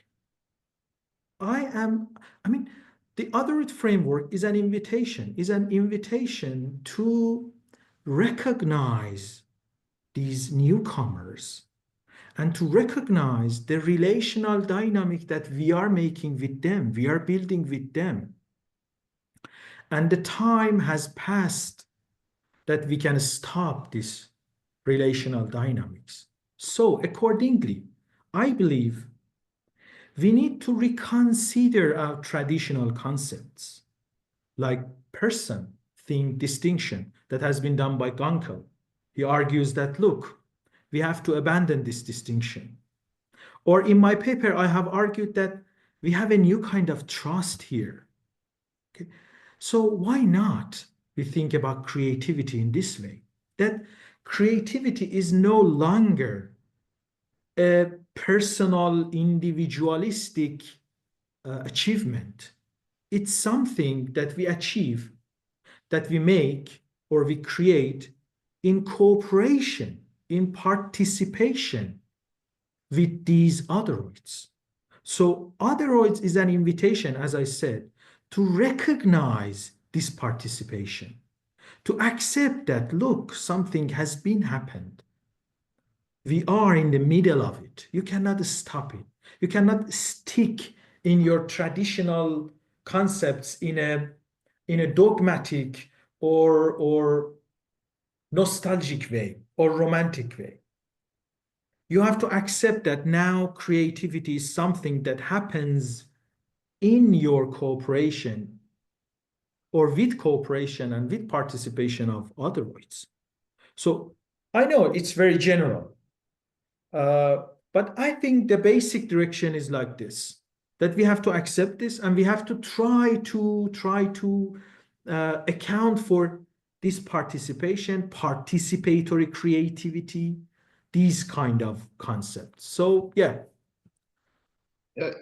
the Otheroid framework is an invitation to recognize these newcomers and to recognize the relational dynamic that we are making with them, we are building with them. And the time has passed that we can stop this relational dynamics. So accordingly, I believe we need to reconsider our traditional concepts like person, thing, distinction that has been done by Gunkel. He argues that, look, we have to abandon this distinction. Or in my paper, I have argued that we have a new kind of trust here. Okay? So why not we think about creativity in this way? That creativity is no longer a personal, individualistic achievement. It's something that we achieve, that we make or we create in cooperation, in participation with these Otheroids. So Otheroids is an invitation, as I said, to recognize this participation, to accept that, look, something has been happened. We are in the middle of it. You cannot stop it. You cannot stick in your traditional concepts in a dogmatic or nostalgic way or romantic way. You have to accept that now creativity is something that happens in your cooperation or with cooperation and with participation of Otheroids. So I know it's very general, but I think the basic direction is like this, that we have to accept this and we have to try to account for this participation, participatory creativity, these kind of concepts. So yeah.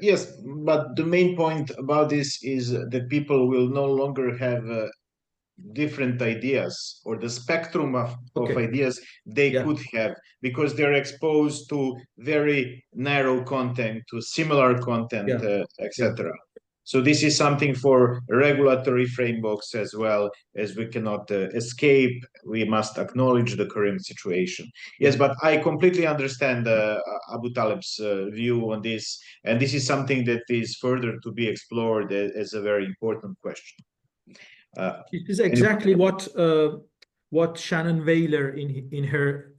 Yes, but the main point about this is that people will no longer have different ideas or the spectrum of ideas they could have, because they're exposed to very narrow content, to similar content, etc. So this is something for regulatory frameworks as well, as we cannot escape. We must acknowledge the current situation. Yes, but I completely understand Abootaleb's view on this, and this is something that is further to be explored as a very important question. It is exactly what Shannon Weyler in her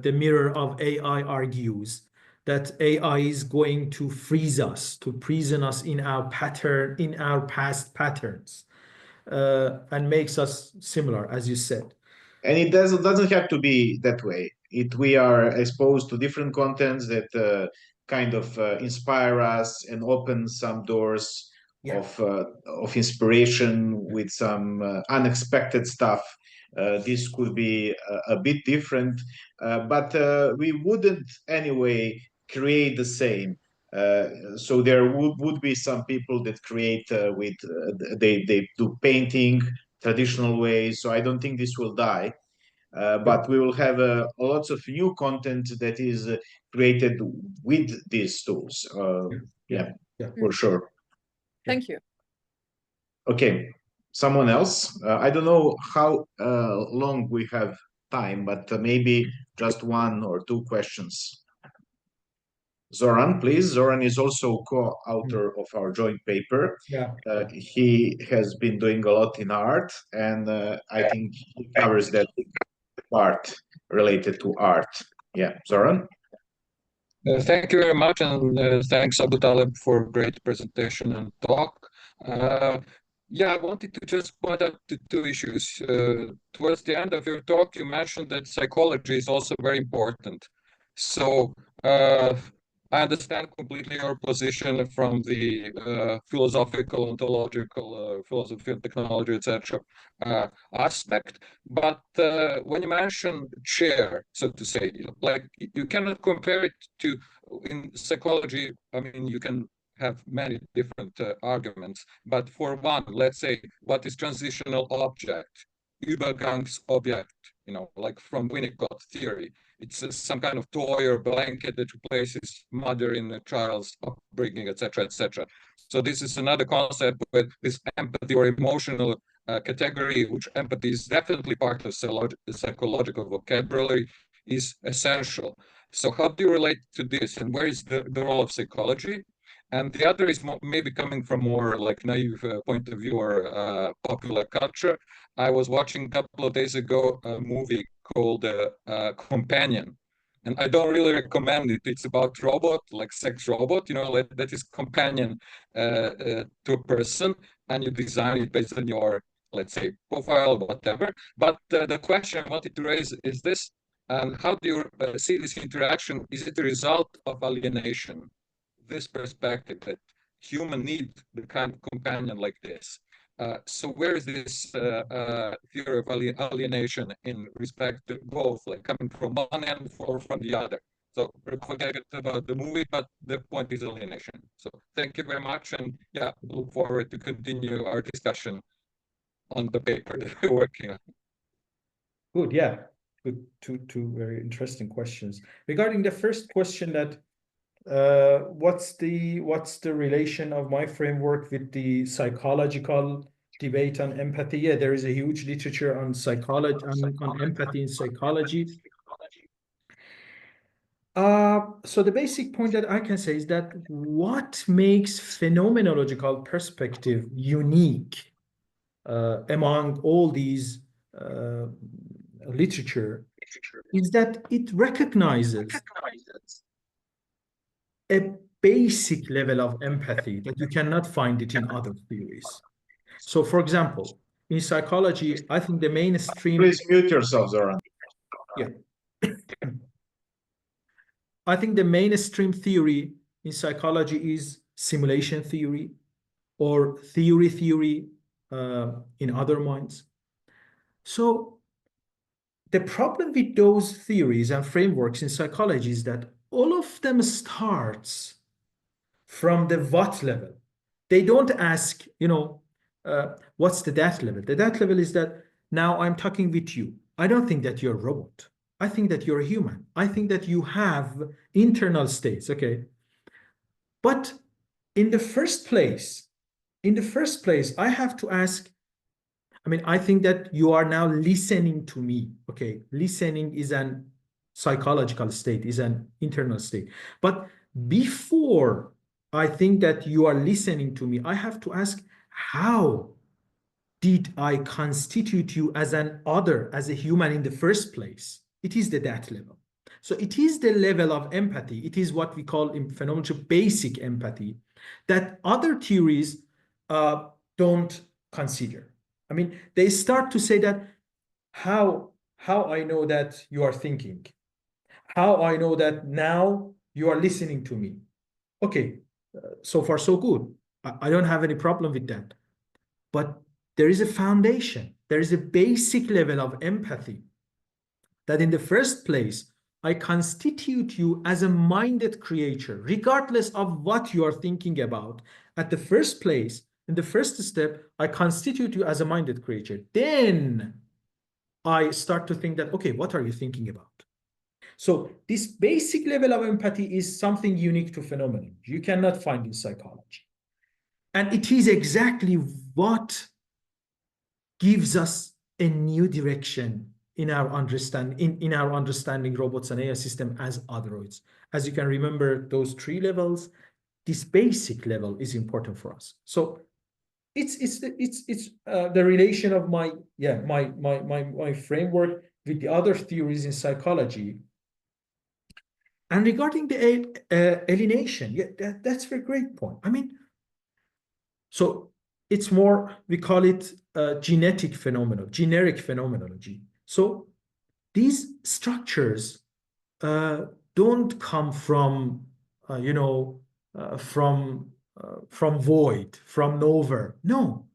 The Mirror of AI argues, that AI is going to freeze us, to prison us in our pattern, in our past patterns, and makes us similar, as you said. And it doesn't have to be that way. We are exposed to different contents that kind of inspire us and open some doors of inspiration with some unexpected stuff. This could be a bit different, but we wouldn't anyway create the same. So there would be some people that create they do painting traditional ways. So I don't think this will die. But we will have lots of new content that is created with these tools. For sure. Thank you. Okay, someone else. I don't know how long we have time, but maybe just one or two questions. Zoran, please. Zoran is also co-author of our joint paper. He has been doing a lot in art, and I think he covers that part related to art. Yeah, Zoran? Thank you very much, and thanks, Abootaleb, for a great presentation and talk. I wanted to just point out two issues. Towards the end of your talk, you mentioned that psychology is also very important. So I understand completely your position from the philosophical, ontological, philosophy of technology, etc. Aspect. But when you mention chair, so to say, like you cannot compare it to, in psychology, I mean, you can have many different arguments. But for one, let's say, what is transitional object? Übergangsobjekt, like from Winnicott theory. it's some kind of toy or blanket that replaces mother in a child's upbringing, etc., etc. So this is another concept with this empathy or emotional category, which empathy is definitely part of psychological vocabulary, is essential. So how do you relate to this, and where is the role of psychology? And the other is maybe coming from more like naive point of view or popular culture. I was watching a couple of days ago a movie called Companion, and I don't really recommend it. It's about robot, like sex robot, you know, like that is companion to a person, and you design it based on your, let's say, profile, whatever. But the question I wanted to raise is this: how do you see this interaction? Is it a result of alienation? This perspective that human need the kind of companion like this. So where is this theory of alienation in respect to both, like coming from one end or from the other? So forget about the movie, but the point is alienation. So thank you very much, and yeah, look forward to continue our discussion on the paper that we're working on. Good, yeah, good. Two very interesting questions. Regarding the first question, that what's the relation of my framework with the psychological debate on empathy? Yeah, there is a huge literature on psychology, on empathy in psychology. So the basic point that I can say is that what makes phenomenological perspective unique among all these literature is that it recognizes a basic level of empathy that you cannot find it in other theories. So, for example, in psychology, I think the mainstream... Please mute yourself, Zoran. Yeah. I think the mainstream theory in psychology is simulation theory or theory in other minds. So the problem with those theories and frameworks in psychology is that all of them starts from the what level. They don't ask, you know, what's the that level? The that level is that now I'm talking with you. I don't think that you're a robot. I think that you're a human. I think that you have internal states, okay? But in the first place, I have to ask, I mean, I think that you are now listening to me, okay? Listening is an psychological state, is an internal state. But before I think that you are listening to me, I have to ask, how did I constitute you as an other, as a human in the first place? It is that level. So it is the level of empathy. It is what we call in phenomenology basic empathy that other theories don't consider. I mean, they start to say that how I know that you are thinking, how I know that now you are listening to me. Okay, so far so good. I don't have any problem with that. But there is a foundation. There is a basic level of empathy that in the first place, I constitute you as a minded creature, regardless of what you are thinking about. At the first place, in the first step, I constitute you as a minded creature. Then I start to think that, okay, what are you thinking about? So this basic level of empathy is something unique to phenomenology. You cannot find in psychology. And it is exactly what gives us a new direction in our understanding robots and AI system as Otheroids. As you can remember, those three levels, this basic level is important for us. So it's the relation of my framework with the other theories in psychology. And regarding the alienation, yeah, that's a very great point. I mean, so it's more, we call it generic phenomenology. So these structures don't come from, from void, from nowhere. No,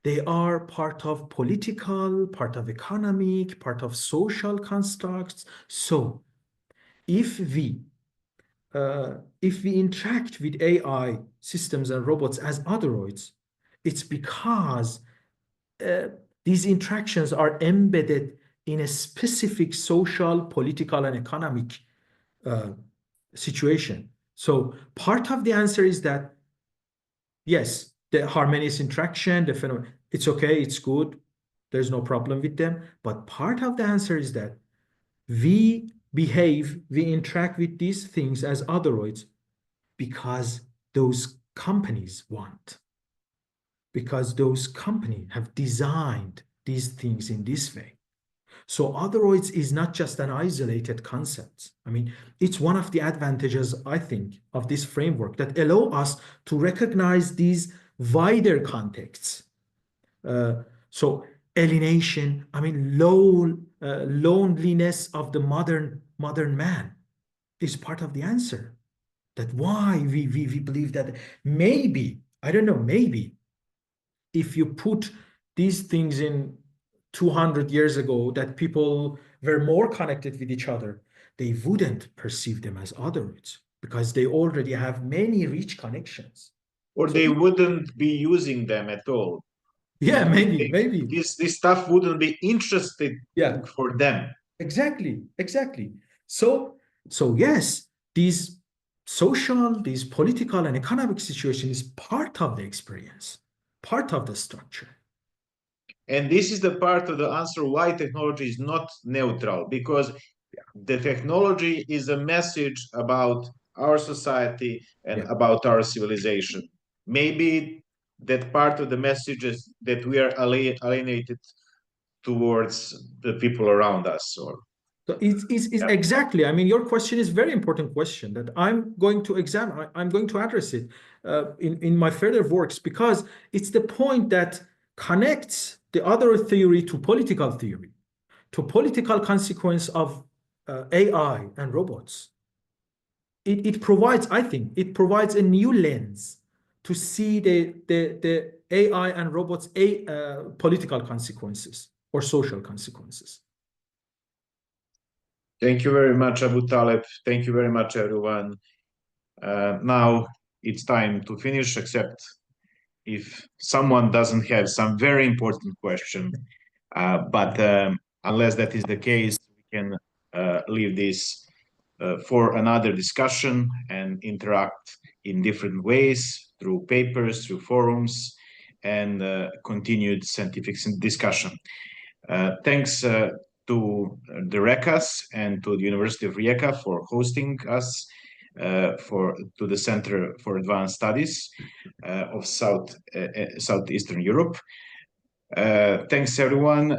they are part of political, part of economic, part of social constructs. So if we interact with AI systems and robots as Otheroids, it's because these interactions are embedded in a specific social, political, and economic situation. So part of the answer is that, yes, the harmonious interaction, the phenomenon, it's okay, it's good, there's no problem with them. But part of the answer is that we interact with these things as Otheroids because those companies want. Because those companies have designed these things in this way. So Otheroids is not just an isolated concept. I mean, it's one of the advantages, I think, of this framework that allow us to recognize these wider contexts. So alienation, I mean, loneliness of the modern man is part of the answer. That why we believe that maybe, I don't know, maybe if you put these things in 200 years ago, that people were more connected with each other, they wouldn't perceive them as Otheroids because they already have many rich connections. Or they wouldn't be using them at all. Yeah, maybe. This stuff wouldn't be interesting for them. Exactly. So yes, these social, these political and economic situation is part of the experience, part of the structure. And this is the part of the answer why technology is not neutral, because the technology is a message about our society and about our civilization. Maybe that part of the message is that we are alienated towards the people around us. Or so it's exactly, I mean, your question is very important question that I'm going to examine, I'm going to address it in my further works, because it's the point that connects the other theory to political theory, to political consequence of AI and robots. It provides, I think, it provides a new lens to see the AI and robots political consequences or social consequences. Thank you very much, Abootaleb. Thank you very much, everyone. Now it's time to finish, except if someone doesn't have some very important question. But unless that is the case, we can leave this for another discussion and interact in different ways through papers, through forums, and continued scientific discussion. Thanks to the RECAS and to the University of Rijeka for hosting us, to the Center for Advanced Studies of Southeastern Europe. Thanks, everyone,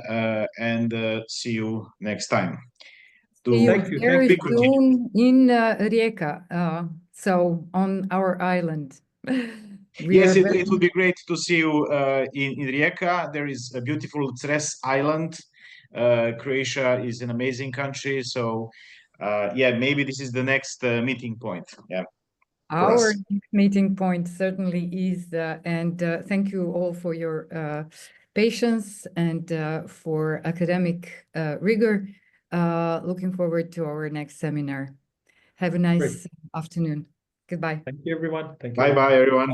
and see you next time. Thank you. Very soon in Rijeka, so on our island. Yes, it would be great to see you in Rijeka. There is a beautiful Cres island. Croatia is an amazing country. So, yeah, maybe this is the next meeting point. Yeah. Our meeting point certainly is, and thank you all for your patience and for academic rigor. Looking forward to our next seminar. Have a nice afternoon. Goodbye. Thank you, everyone. Thank you. Bye-bye, everyone.